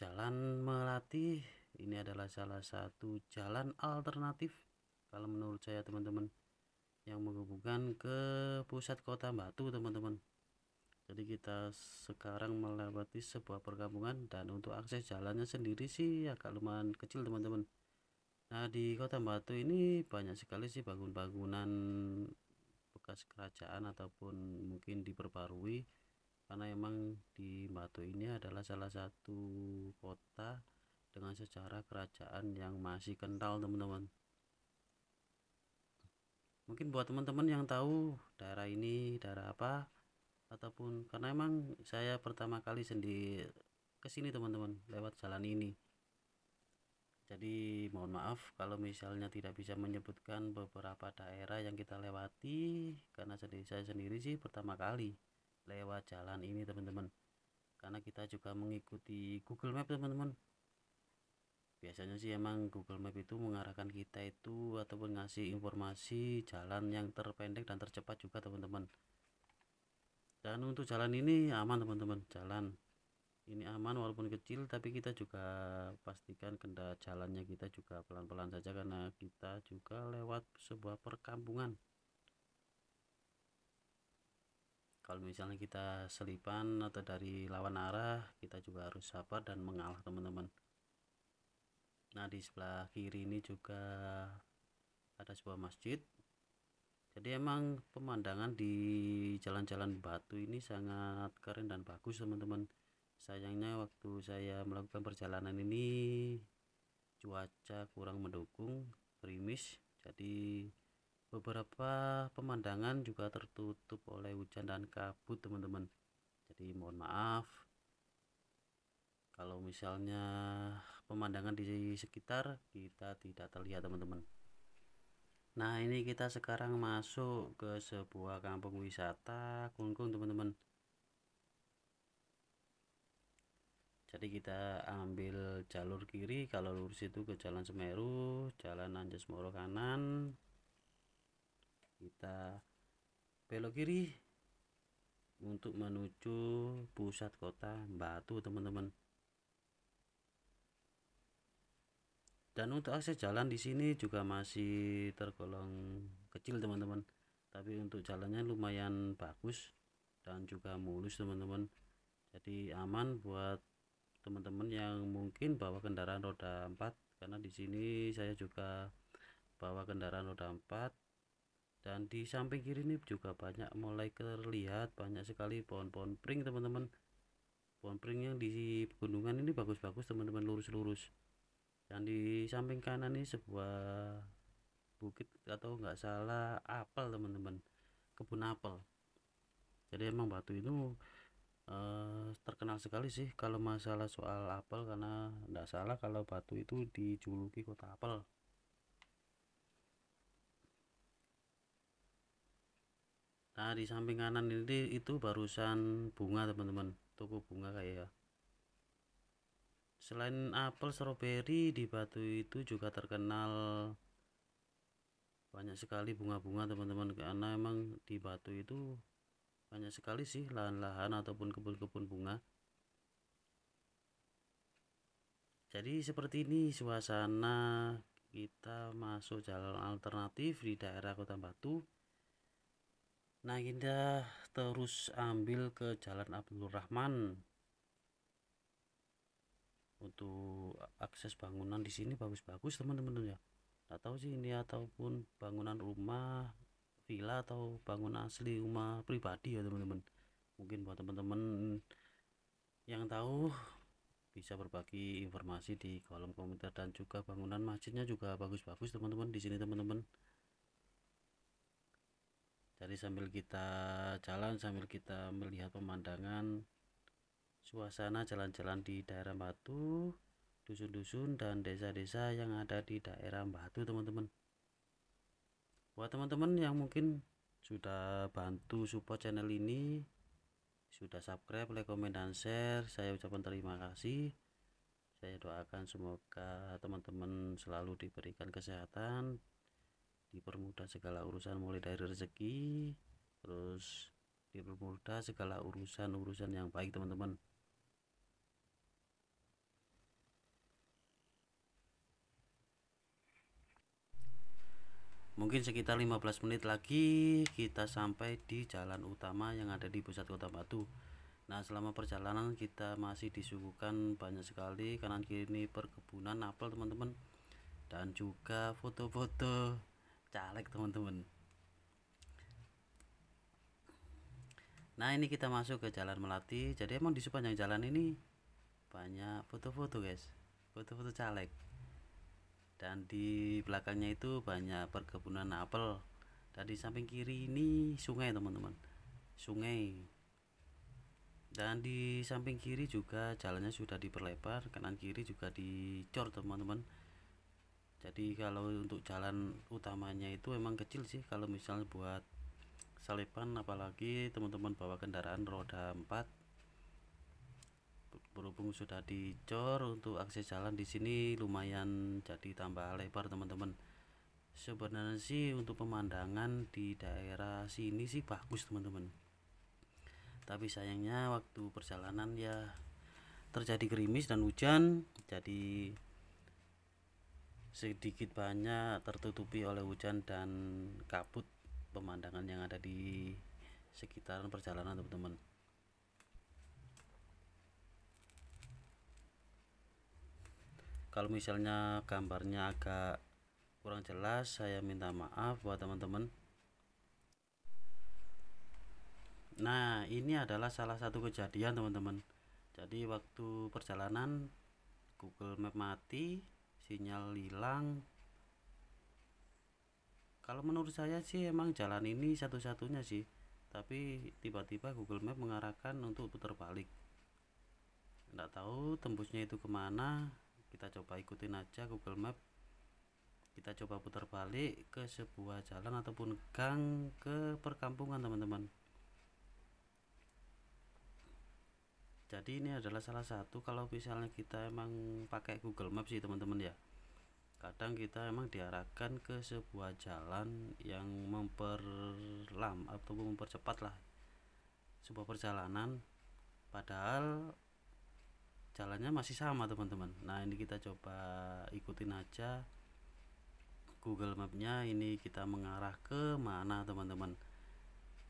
Jalan Melati. Ini adalah salah satu jalan alternatif kalau menurut saya teman-teman, yang menghubungkan ke pusat kota Batu teman-teman. Jadi kita sekarang melewati sebuah perkampungan dan untuk akses jalannya sendiri sih agak lumayan kecil teman-teman. Nah di kota Batu ini banyak sekali sih bangunan bekas kerajaan ataupun mungkin diperbarui, karena emang di Batu ini adalah salah satu kota dengan sejarah kerajaan yang masih kental teman-teman. Mungkin buat teman-teman yang tahu daerah ini daerah apa, ataupun karena emang saya pertama kali sendiri kesini teman-teman lewat jalan ini, jadi mohon maaf kalau misalnya tidak bisa menyebutkan beberapa daerah yang kita lewati, karena saya sendiri sih pertama kali lewat jalan ini teman-teman, karena kita juga mengikuti Google Map teman-teman. Biasanya sih emang Google Map itu mengarahkan kita itu ataupun ngasih informasi jalan yang terpendek dan tercepat juga teman-teman. Dan untuk jalan ini aman teman-teman, jalan ini aman walaupun kecil, tapi kita juga pastikan jalannya kita juga pelan-pelan saja karena kita juga lewat sebuah perkampungan. Kalau misalnya kita selipan atau dari lawan arah, kita juga harus sabar dan mengalah teman-teman. Nah di sebelah kiri ini juga ada sebuah masjid, Jadi emang pemandangan di jalan-jalan Batu ini sangat keren dan bagus teman-teman. Sayangnya waktu saya melakukan perjalanan ini cuaca kurang mendukung, gerimis, jadi beberapa pemandangan juga tertutup oleh hujan dan kabut teman-teman. Jadi mohon maaf kalau misalnya pemandangan di sekitar kita tidak terlihat teman-teman. Nah, ini kita sekarang masuk ke sebuah kampung wisata Klungkung teman-teman. Jadi kita ambil jalur kiri, kalau lurus itu ke Jalan Semeru, Jalan Anjasmoro kanan. Kita belok kiri untuk menuju pusat kota Batu teman-teman. Dan untuk akses jalan di sini juga masih tergolong kecil teman-teman. Tapi untuk jalannya lumayan bagus dan juga mulus teman-teman. Jadi aman buat teman-teman yang mungkin bawa kendaraan roda 4, karena di sini saya juga bawa kendaraan roda 4. Dan di samping kiri ini juga banyak mulai terlihat banyak sekali pohon-pohon pring teman-teman. Pohon pring yang di pegunungan ini bagus-bagus teman-teman, lurus-lurus. Dan di samping kanan ini sebuah bukit atau nggak salah apel teman-teman, kebun apel. Jadi emang Batu itu terkenal sekali sih kalau masalah soal apel, karena nggak salah kalau Batu itu dijuluki kota apel. Nah, di samping kanan ini itu barusan bunga teman-teman, toko bunga kayak ya. Selain apel, stroberi di Batu itu juga terkenal banyak sekali bunga-bunga teman-teman, karena emang di Batu itu banyak sekali sih lahan-lahan ataupun kebun-kebun bunga. Jadi seperti ini suasana kita masuk jalan alternatif di daerah Kota Batu. Nah, kita terus ambil ke Jalan Abdul Rahman. Untuk akses bangunan di sini bagus-bagus teman-teman ya. Nggak tahu sih ini ataupun bangunan rumah, villa, atau bangunan asli rumah pribadi ya teman-teman. Mungkin buat teman-teman yang tahu bisa berbagi informasi di kolom komentar. Dan juga bangunan masjidnya juga bagus-bagus teman-teman di sini teman-teman. Jadi sambil kita jalan, sambil kita melihat pemandangan suasana jalan-jalan di daerah Batu, dusun-dusun dan desa-desa yang ada di daerah Batu teman-teman. Buat teman-teman yang mungkin sudah bantu support channel ini, sudah subscribe, like, komen, dan share, saya ucapkan terima kasih. Saya doakan semoga teman-teman selalu diberikan kesehatan, dipermudah segala urusan mulai dari rezeki, terus dipermudah segala urusan-urusan yang baik teman-teman. Mungkin sekitar 15 menit lagi kita sampai di jalan utama yang ada di pusat kota Batu. Nah, selama perjalanan kita masih disuguhkan banyak sekali kanan kiri perkebunan apel teman-teman, dan juga foto-foto caleg teman-teman. Nah, ini kita masuk ke Jalan Melati. Jadi emang di sepanjang jalan ini banyak foto-foto guys, foto-foto caleg. Dan di belakangnya itu banyak perkebunan apel. Dan di samping kiri ini sungai teman-teman, sungai. Dan di samping kiri juga jalannya sudah diperlebar, kanan kiri juga dicor teman-teman. Jadi kalau untuk jalan utamanya itu emang kecil sih kalau misalnya buat selipan, apalagi teman-teman bawa kendaraan roda 4. Berhubung sudah dicor, untuk akses jalan di sini lumayan jadi tambah lebar teman-teman. Sebenarnya sih untuk pemandangan di daerah sini sih bagus teman-teman, tapi sayangnya waktu perjalanan ya terjadi gerimis dan hujan, jadi sedikit banyak tertutupi oleh hujan dan kabut pemandangan yang ada di sekitaran perjalanan teman-teman. Kalau misalnya gambarnya agak kurang jelas, saya minta maaf buat teman-teman. Nah, ini adalah salah satu kejadian teman-teman. Jadi waktu perjalanan Google Map mati, sinyal hilang. Kalau menurut saya sih emang jalan ini satu-satunya sih, tapi tiba-tiba Google Map mengarahkan untuk putar balik. Nggak tahu tembusnya itu kemana. Kita coba ikutin aja Google Map. Kita coba putar balik ke sebuah jalan ataupun gang ke perkampungan teman-teman. Jadi ini adalah salah satu kalau misalnya kita emang pakai Google Map sih teman-teman ya, kadang kita emang diarahkan ke sebuah jalan yang ataupun mempercepat lah sebuah perjalanan, padahal jalannya masih sama teman-teman. Nah, ini kita coba ikutin aja Google Mapnya, ini kita mengarah ke mana teman-teman.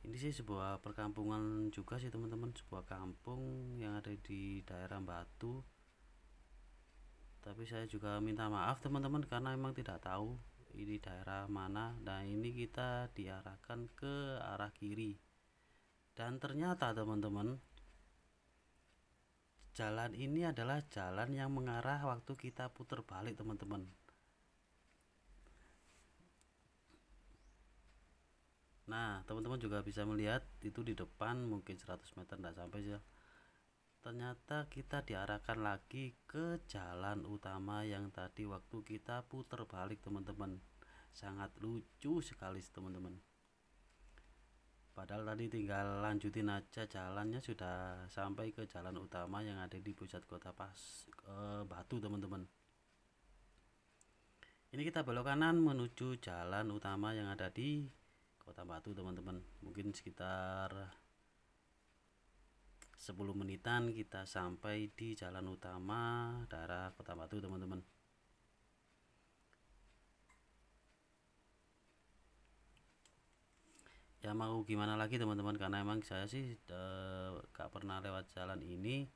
Ini sih sebuah perkampungan juga sih teman-teman, sebuah kampung yang ada di daerah Batu. Tapi saya juga minta maaf teman-teman karena emang tidak tahu ini daerah mana. Nah, ini kita diarahkan ke arah kiri. Dan ternyata teman-teman, jalan ini adalah jalan yang mengarah waktu kita putar balik teman-teman. Nah, teman-teman juga bisa melihat itu di depan mungkin 100 meter tidak sampai ya. Ternyata kita diarahkan lagi ke jalan utama yang tadi waktu kita putar balik teman-teman. Sangat lucu sekali teman-teman. Padahal tadi tinggal lanjutin aja jalannya sudah sampai ke jalan utama yang ada di pusat kota Batu teman-teman. Ini kita belok kanan menuju jalan utama yang ada di kota Batu teman-teman. Mungkin sekitar 10 menitan kita sampai di jalan utama daerah kota Batu teman-teman. Ya mau gimana lagi teman-teman, karena emang saya sih gak pernah lewat jalan ini,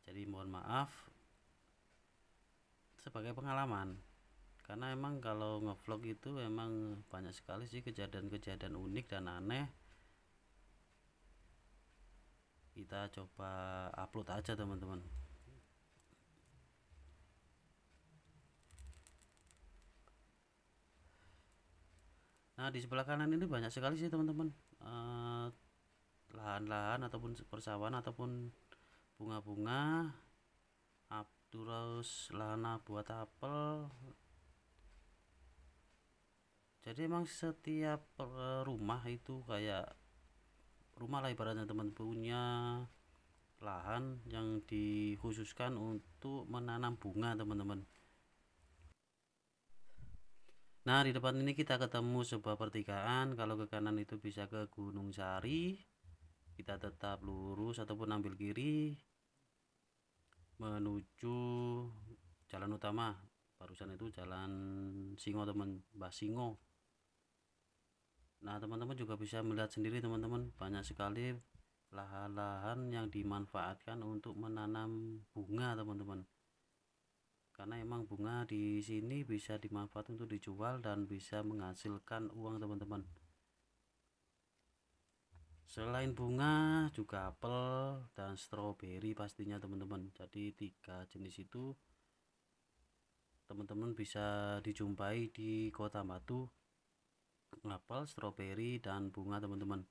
jadi mohon maaf sebagai pengalaman. Karena emang kalau ngevlog itu emang banyak sekali sih kejadian-kejadian unik dan aneh. Kita coba upload aja teman-teman. Nah, di sebelah kanan ini banyak sekali sih teman-teman, lahan-lahan ataupun persawahan ataupun bunga-bunga, terus lahan buat apel. Jadi emang setiap rumah itu kayak rumah lah ibaratnya teman, punya lahan yang dikhususkan untuk menanam bunga teman-teman. Nah, di depan ini kita ketemu sebuah pertigaan. Kalau ke kanan itu bisa ke Gunung Sari. Kita tetap lurus ataupun ambil kiri menuju jalan utama. Barusan itu jalan Singo teman, Mbah Singo. Nah, teman-teman juga bisa melihat sendiri teman-teman, banyak sekali lahan-lahan yang dimanfaatkan untuk menanam bunga teman-teman. Karena emang bunga di sini bisa dimanfaatkan untuk dijual dan bisa menghasilkan uang teman-teman. Selain bunga juga apel dan stroberi pastinya teman-teman. Jadi 3 jenis itu teman-teman bisa dijumpai di kota Batu, apel, stroberi dan bunga teman-teman.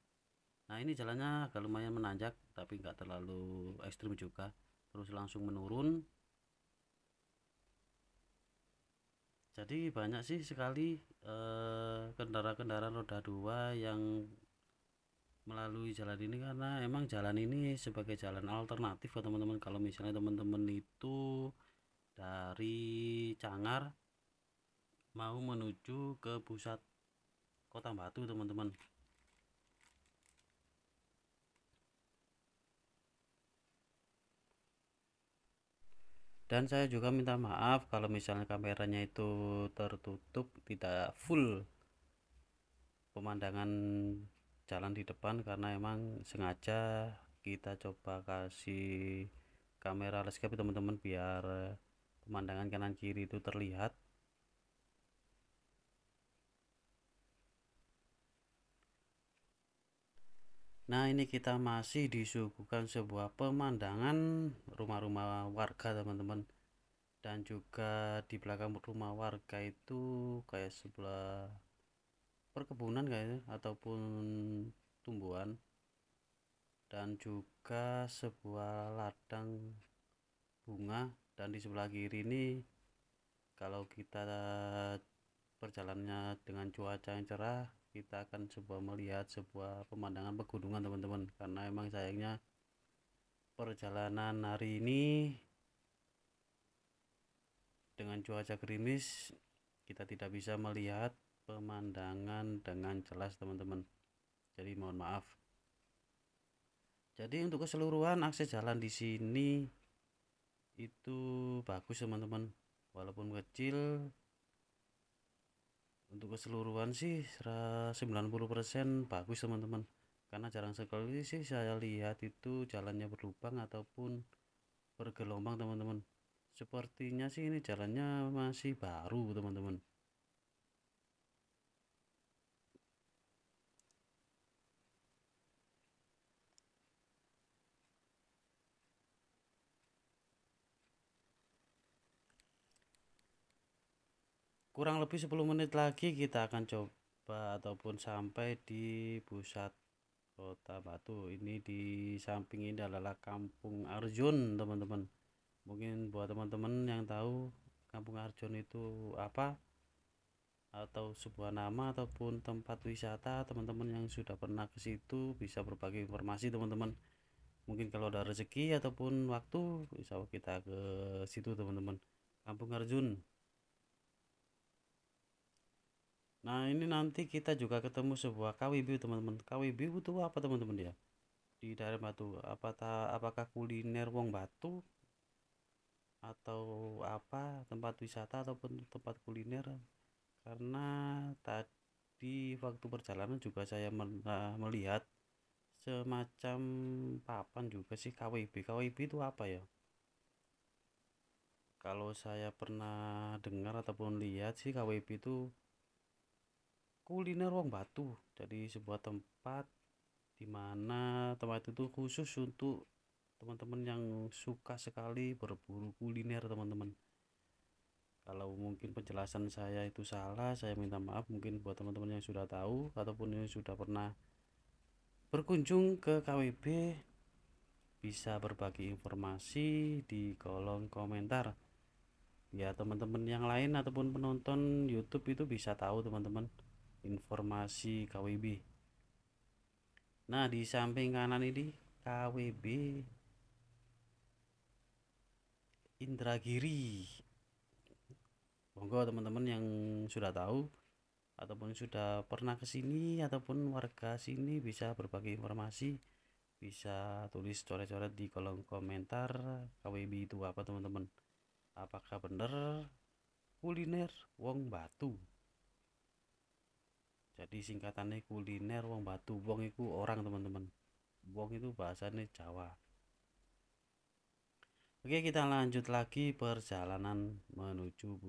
Nah, ini jalannya agak lumayan menanjak tapi nggak terlalu ekstrim juga, terus langsung menurun. Jadi banyak sih sekali kendaraan-kendaraan roda 2 yang melalui jalan ini, karena emang jalan ini sebagai jalan alternatif ya teman-teman. Kalau misalnya teman-teman itu dari Cangar mau menuju ke pusat kota Batu teman-teman. Dan saya juga minta maaf kalau misalnya kameranya itu tertutup, tidak full pemandangan jalan di depan, karena emang sengaja kita coba kasih kamera landscape teman-teman biar pemandangan kanan kiri itu terlihat. Nah, ini kita masih disuguhkan sebuah pemandangan rumah-rumah warga teman-teman, dan juga di belakang rumah warga itu kayak sebelah perkebunan kayaknya ataupun tumbuhan, dan juga sebuah ladang bunga. Dan di sebelah kiri ini kalau kita perjalanannya dengan cuaca yang cerah, kita akan melihat sebuah pemandangan pegunungan teman-teman, karena emang sayangnya perjalanan hari ini dengan cuaca gerimis kita tidak bisa melihat pemandangan dengan jelas teman-teman, jadi mohon maaf. Jadi untuk keseluruhan akses jalan di sini itu bagus teman-teman, walaupun kecil. Untuk keseluruhan sih 90% bagus teman-teman, karena jarang sekali sih saya lihat itu jalannya berlubang ataupun bergelombang teman-teman. Sepertinya sih ini jalannya masih baru teman-teman. Kurang lebih 10 menit lagi kita akan coba ataupun sampai di pusat Kota Batu. Ini di samping ini adalah Kampung Arjun teman-teman. Mungkin buat teman-teman yang tahu Kampung Arjun itu apa, atau sebuah nama ataupun tempat wisata, teman-teman yang sudah pernah ke situ bisa berbagi informasi teman-teman. Mungkin kalau ada rezeki ataupun waktu bisa kita ke situ teman-teman, Kampung Arjun. Nah, ini nanti kita juga ketemu sebuah KWB teman-teman. KWB itu apa teman-teman ya? Di daerah Batu. Apakah kuliner wong Batu atau apa, tempat wisata ataupun tempat kuliner? Karena tadi waktu perjalanan juga saya melihat semacam papan juga sih KWB. KWB itu apa ya? Kalau saya pernah dengar ataupun lihat sih KWB itu kuliner wong Batu. Jadi sebuah tempat di mana tempat itu khusus untuk teman-teman yang suka sekali berburu kuliner teman-teman. Kalau mungkin penjelasan saya itu salah, saya minta maaf. Mungkin buat teman-teman yang sudah tahu ataupun yang sudah pernah berkunjung ke KWB bisa berbagi informasi di kolom komentar, ya teman-teman yang lain ataupun penonton YouTube itu bisa tahu teman-teman informasi KWB. Nah, di samping kanan ini KWB Indragiri. Monggo teman-teman yang sudah tahu ataupun sudah pernah ke sini ataupun warga sini bisa berbagi informasi, bisa tulis coret-coret di kolom komentar KWB itu apa teman-teman. Apakah benar kuliner wong Batu? Jadi singkatannya kuliner wong Batu. Wong itu orang teman-teman, wong itu bahasanya Jawa. Oke, kita lanjut lagi perjalanan menuju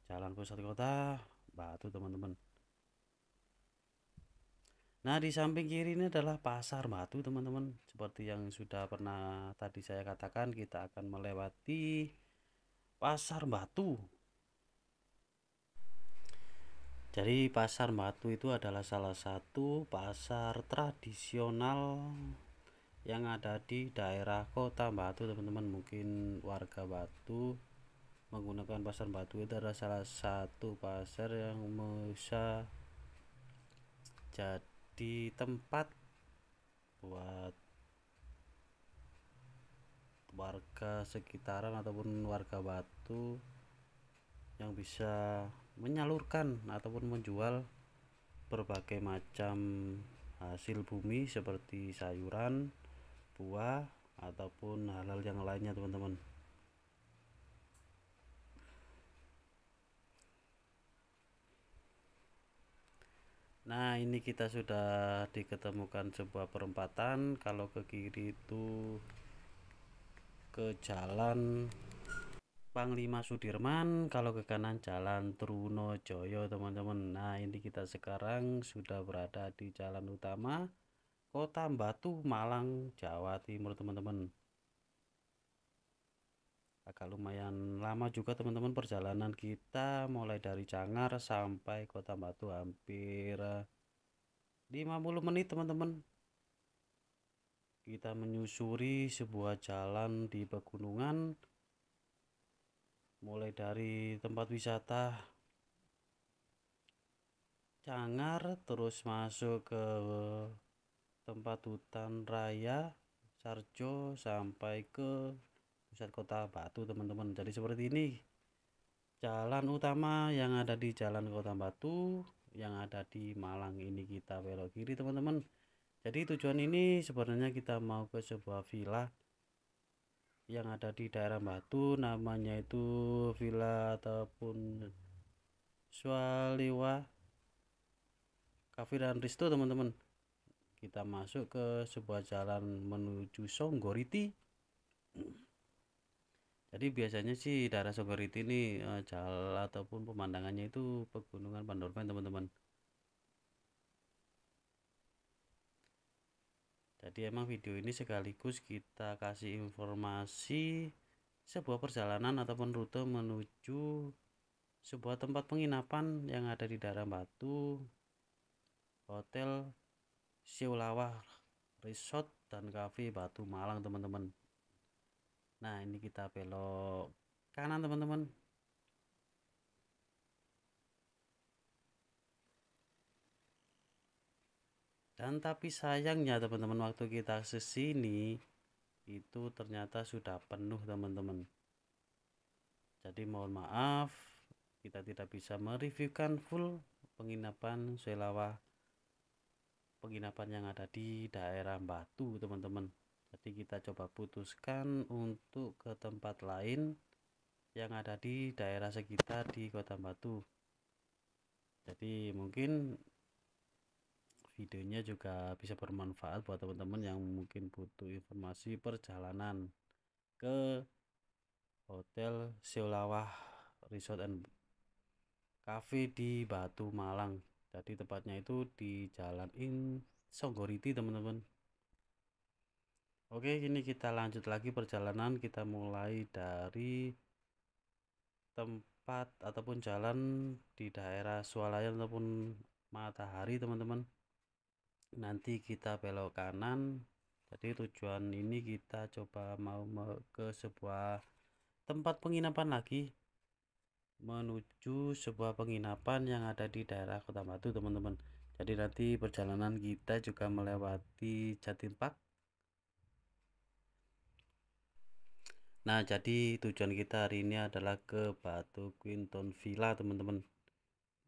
jalan pusat kota Batu teman-teman. Nah, di samping kiri ini adalah pasar Batu teman-teman. Seperti yang sudah pernah tadi saya katakan, kita akan melewati pasar Batu. Jadi pasar Batu itu adalah salah satu pasar tradisional yang ada di daerah Kota Batu teman-teman. Mungkin warga Batu menggunakan pasar Batu itu adalah salah satu pasar yang bisa jadi tempat buat warga sekitaran ataupun warga Batu yang bisa menyalurkan ataupun menjual berbagai macam hasil bumi seperti sayuran, buah, ataupun hal-hal yang lainnya teman-teman. Nah, ini kita sudah diketemukan sebuah perempatan. Kalau ke kiri itu ke jalan Panglima Sudirman, kalau ke kanan jalan Trunojoyo teman-teman. Nah, ini kita sekarang sudah berada di jalan utama Kota Batu, Malang, Jawa Timur teman-teman. Agak lumayan lama juga teman-teman perjalanan kita, mulai dari Cangar sampai Kota Batu hampir 50 menit teman-teman. Kita menyusuri sebuah jalan di pegunungan, mulai dari tempat wisata Cangar, terus masuk ke tempat hutan raya Sarjo sampai ke pusat Kota Batu teman-teman. Jadi seperti ini jalan utama yang ada di Jalan Kota Batu yang ada di Malang. Ini kita belok kiri teman-teman. Jadi tujuan ini sebenarnya kita mau ke sebuah villa yang ada di daerah Batu, namanya itu villa ataupun Swaliwa Cafe dan Resto teman-teman. Kita masuk ke sebuah jalan menuju Songgoriti. Jadi biasanya sih daerah Songgoriti ini jalan ataupun pemandangannya itu pegunungan Pandorban teman-teman. Jadi emang video ini sekaligus kita kasih informasi sebuah perjalanan ataupun rute menuju sebuah tempat penginapan yang ada di daerah Batu, Hotel Siulawah Resort dan Cafe Batu Malang teman-teman. Nah ini kita belok kanan teman-teman. Dan tapi sayangnya teman-teman, waktu kita kesini itu ternyata sudah penuh teman-teman. Jadi mohon maaf, kita tidak bisa mereviewkan full penginapan Selawah, penginapan yang ada di daerah Batu teman-teman. Jadi kita coba putuskan untuk ke tempat lain yang ada di daerah sekitar di Kota Batu. Jadi mungkin videonya juga bisa bermanfaat buat teman-teman yang mungkin butuh informasi perjalanan ke Hotel Siulawah Resort and Cafe di Batu Malang. Jadi tepatnya itu di Jalan Songgoriti teman-teman. Oke, ini kita lanjut lagi perjalanan. Kita mulai dari tempat ataupun jalan di daerah Swalayan ataupun Matahari teman-teman. Nanti kita belok kanan. Jadi tujuan ini kita coba mau ke sebuah tempat penginapan lagi, menuju sebuah penginapan yang ada di daerah Kota Batu teman-teman. Jadi nanti perjalanan kita juga melewati Jatim Park. Nah jadi tujuan kita hari ini adalah ke Batu Quinton Villa teman-teman,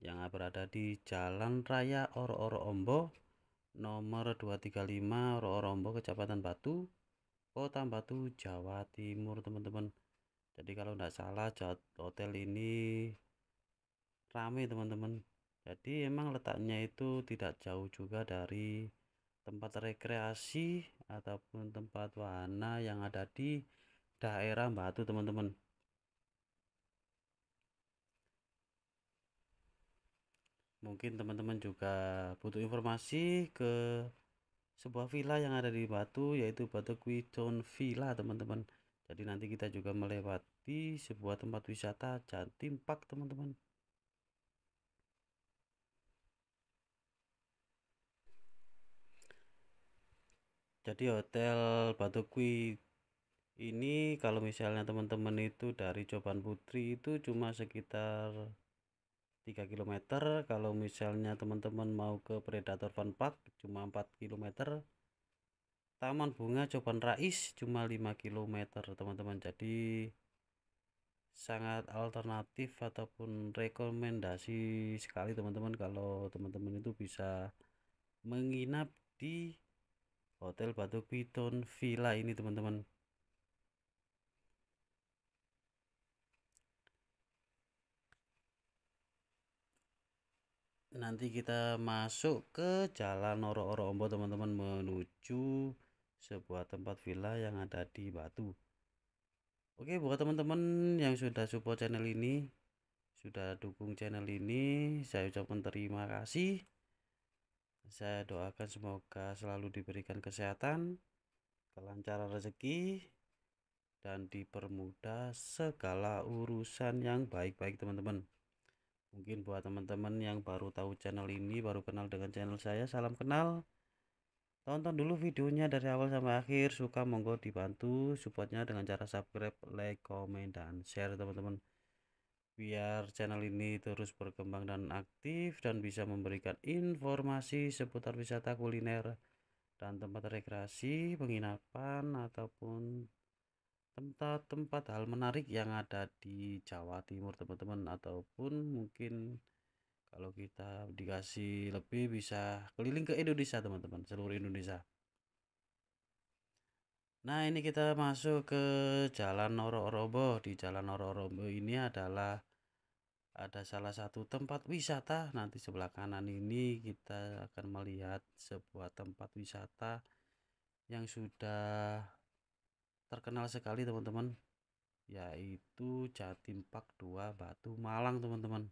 yang berada di Jalan Raya Oro-Oro Ombo nomor 235 Oro-Oro Ombo, Kecamatan Batu, Kota Batu, Jawa Timur teman-teman. Jadi kalau tidak salah hotel ini rame teman-teman. Jadi emang letaknya itu tidak jauh juga dari tempat rekreasi ataupun tempat wahana yang ada di daerah Batu teman-teman. Mungkin teman-teman juga butuh informasi ke sebuah villa yang ada di Batu, yaitu Batu Quinton Villa teman-teman. Jadi nanti kita juga melewati sebuah tempat wisata Jatim Park teman-teman. Jadi hotel Batu Qui ini kalau misalnya teman-teman itu dari Coban Putri itu cuma sekitar 3 km. Kalau misalnya teman-teman mau ke Predator Fun Park cuma 4 km. Taman Bunga Coban Rais cuma 5 km teman-teman. Jadi sangat alternatif ataupun rekomendasi sekali teman-teman kalau teman-teman itu bisa menginap di Hotel Batu Quinton Villa ini teman-teman. Nanti kita masuk ke Jalan Oro-Oro Ombo teman-teman, menuju sebuah tempat villa yang ada di Batu. Oke, buat teman-teman yang sudah support channel ini, sudah dukung channel ini, saya ucapkan terima kasih. Saya doakan semoga selalu diberikan kesehatan, kelancaran rezeki, dan dipermudah segala urusan yang baik-baik teman-teman. Mungkin buat teman-teman yang baru tahu channel ini, baru kenal dengan channel saya, salam kenal. Tonton dulu videonya dari awal sampai akhir. Suka monggo dibantu supportnya dengan cara subscribe, like, komen, dan share teman-teman, biar channel ini terus berkembang dan aktif dan bisa memberikan informasi seputar wisata kuliner dan tempat rekreasi, penginapan, ataupun tempat-tempat hal menarik yang ada di Jawa Timur teman-teman, ataupun mungkin kalau kita dikasih lebih bisa keliling ke Indonesia teman-teman, seluruh Indonesia. Nah, ini kita masuk ke Jalan Noro-Robo. Di Jalan Noro-Robo ini ada salah satu tempat wisata. Nanti sebelah kanan ini kita akan melihat sebuah tempat wisata yang sudah terkenal sekali teman-teman, yaitu Jatim Park 2 Batu Malang teman-teman.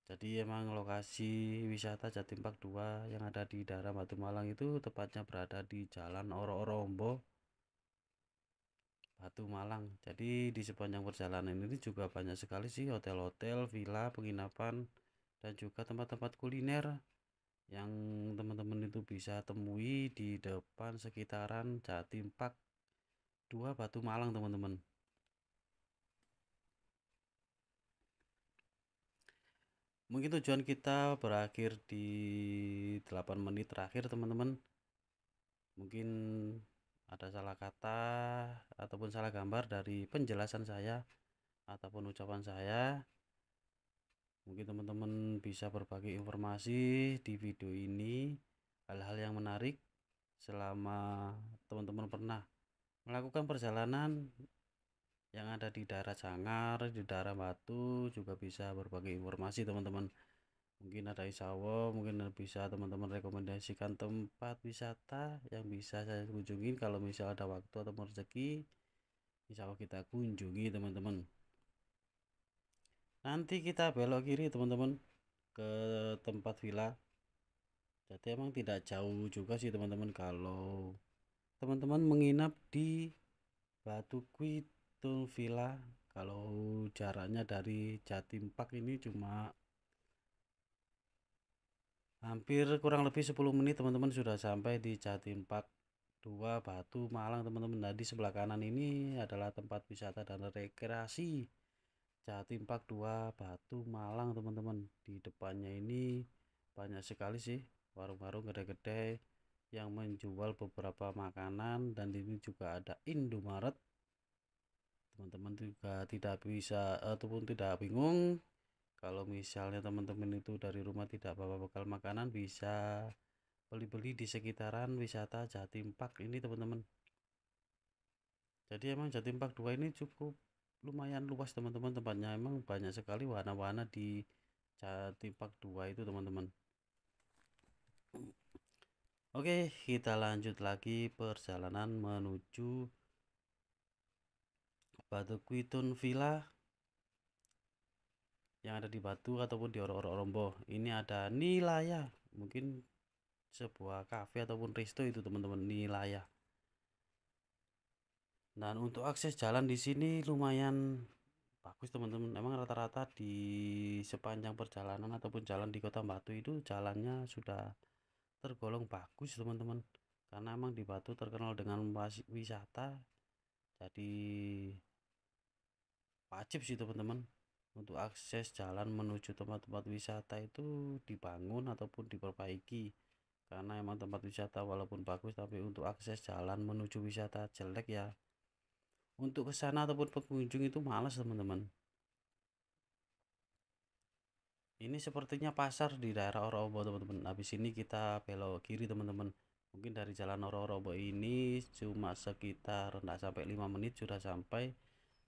Jadi emang lokasi wisata Jatim Park 2 yang ada di daerah Batu Malang itu tepatnya berada di Jalan Oro-Rombo, Batu Malang. Jadi di sepanjang perjalanan ini juga banyak sekali sih hotel-hotel, villa, penginapan, dan juga tempat-tempat kuliner yang teman-teman itu bisa temui di depan sekitaran Jatim Park 2 Batu Malang teman-teman. Mungkin tujuan kita berakhir di 8 menit terakhir teman-teman. Mungkin ada salah kata ataupun salah gambar dari penjelasan saya ataupun ucapan saya. Mungkin teman-teman bisa berbagi informasi di video ini, hal-hal yang menarik selama teman-teman pernah melakukan perjalanan yang ada di daerah Jangar, di daerah Batu, juga bisa berbagi informasi teman-teman. Mungkin ada insya Allah, mungkin bisa teman-teman rekomendasikan tempat wisata yang bisa saya kunjungi. Kalau misal ada waktu atau rezeki, insya Allah kita kunjungi teman-teman. Nanti kita belok kiri teman-teman ke tempat villa. Jadi emang tidak jauh juga sih teman-teman kalau teman-teman menginap di Batu Kuitun Villa. Kalau jaraknya dari Jatim Park ini cuma hampir kurang lebih 10 menit teman-teman sudah sampai di Jatim Park 2 Batu Malang teman-teman. Nah, di sebelah kanan ini adalah tempat wisata dan rekreasi Jatim Park 2 Batu Malang teman-teman. Di depannya ini banyak sekali sih warung-warung gede-gede yang menjual beberapa makanan, dan ini juga ada Indomaret. Teman-teman juga tidak bisa ataupun tidak bingung kalau misalnya teman-teman itu dari rumah tidak bawa bekal makanan, bisa beli-beli di sekitaran wisata Jatim Park ini teman-teman. Jadi emang Jatim Park 2 ini cukup lumayan luas teman-teman, tempatnya emang banyak sekali warna-warna di Jatim Park 2 itu teman-teman. Oke, kita lanjut lagi perjalanan menuju Batu Kuitun Villa yang ada di Batu ataupun di Oro-Oro-Rombo. Ini ada Nilaya, mungkin sebuah kafe ataupun resto itu teman-teman, Nilaya. Dan untuk akses jalan di sini lumayan bagus teman-teman. Emang rata-rata di sepanjang perjalanan ataupun jalan di Kota Batu itu jalannya sudah tergolong bagus teman-teman. Karena emang di Batu terkenal dengan wisata. Jadi wajib sih teman-teman untuk akses jalan menuju tempat-tempat wisata itu dibangun ataupun diperbaiki. Karena emang tempat wisata walaupun bagus, tapi untuk akses jalan menuju wisata jelek ya, untuk ke sana ataupun pengunjung itu malas teman-teman. Ini sepertinya pasar di daerah Oro-Obo teman-teman. Habis ini kita belok kiri teman-teman. Mungkin dari jalan Oro-Obo ini cuma sekitar enggak sampai 5 menit sudah sampai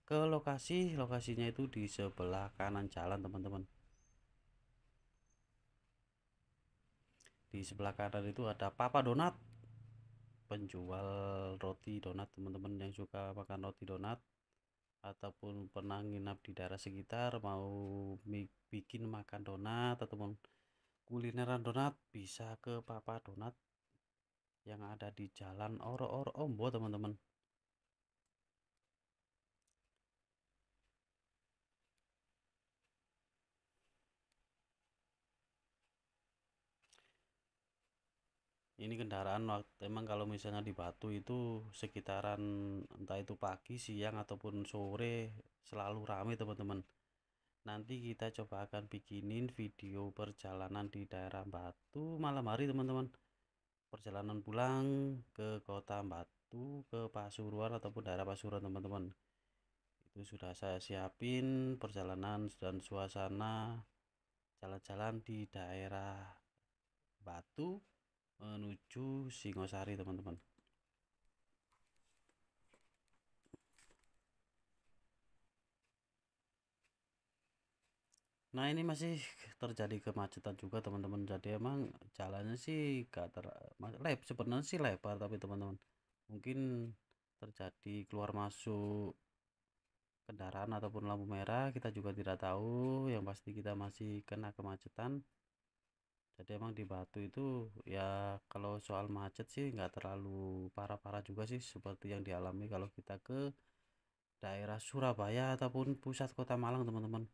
ke lokasi. Lokasinya itu di sebelah kanan jalan teman-teman. Di sebelah kanan itu ada Papa Donat, penjual roti donat teman-teman. Yang suka makan roti donat ataupun pernah nginap di daerah sekitar, mau bikin makan donat ataupun kulineran donat bisa ke Papa Donat yang ada di Jalan Oro-Oro Ombo teman-teman. Ini kendaraan waktu emang kalau misalnya di Batu itu sekitaran entah itu pagi, siang ataupun sore selalu ramai teman-teman. Nanti kita coba akan bikinin video perjalanan di daerah Batu malam hari teman-teman. Perjalanan pulang ke kota Batu, ke Pasuruan ataupun daerah Pasuruan teman-teman. Itu sudah saya siapin perjalanan dan suasana jalan-jalan di daerah Batu menuju Singosari teman-teman. Nah ini masih terjadi kemacetan juga teman-teman. Jadi emang jalannya sih gak sebenarnya sih lebar, tapi teman-teman mungkin terjadi keluar masuk kendaraan ataupun lampu merah, kita juga tidak tahu. Yang pasti kita masih kena kemacetan. Jadi emang di Batu itu ya kalau soal macet sih nggak terlalu parah-parah juga sih seperti yang dialami kalau kita ke daerah Surabaya ataupun pusat kota Malang teman-teman.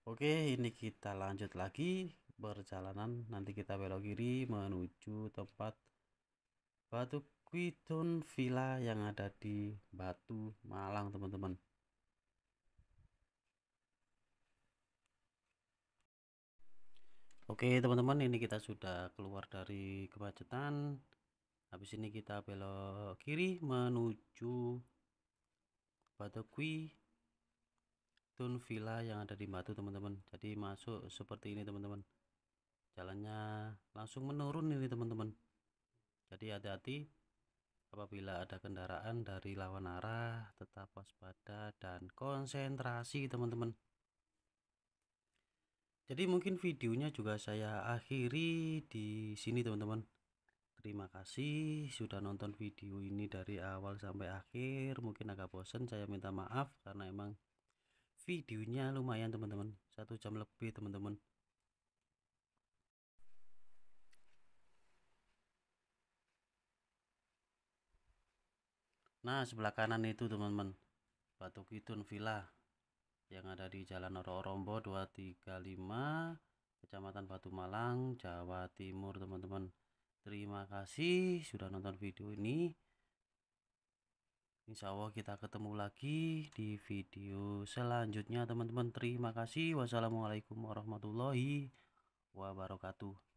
Oke, ini kita lanjut lagi perjalanan. Nanti kita belok kiri menuju tempat Batu Kwitun Villa yang ada di Batu Malang teman-teman. Oke teman-teman, ini kita sudah keluar dari kemacetan. Habis ini kita belok kiri menuju Batu Kwitun Villa yang ada di Batu teman-teman. Jadi masuk seperti ini teman-teman. Jalannya langsung menurun ini teman-teman. Jadi hati-hati apabila ada kendaraan dari lawan arah, tetap waspada dan konsentrasi teman-teman. Jadi mungkin videonya juga saya akhiri di sini teman-teman. Terima kasih sudah nonton video ini dari awal sampai akhir. Mungkin agak bosan, saya minta maaf karena emang videonya lumayan teman-teman, 1 jam lebih teman-teman. Nah sebelah kanan itu teman-teman Batu Kwitun Villa yang ada di Jalan Oro-Rombo 235 Kecamatan Batu Malang, Jawa Timur teman-teman. Terima kasih sudah nonton video ini. Insya Allah kita ketemu lagi di video selanjutnya teman-teman. Terima kasih. Wassalamualaikum warahmatullahi wabarakatuh.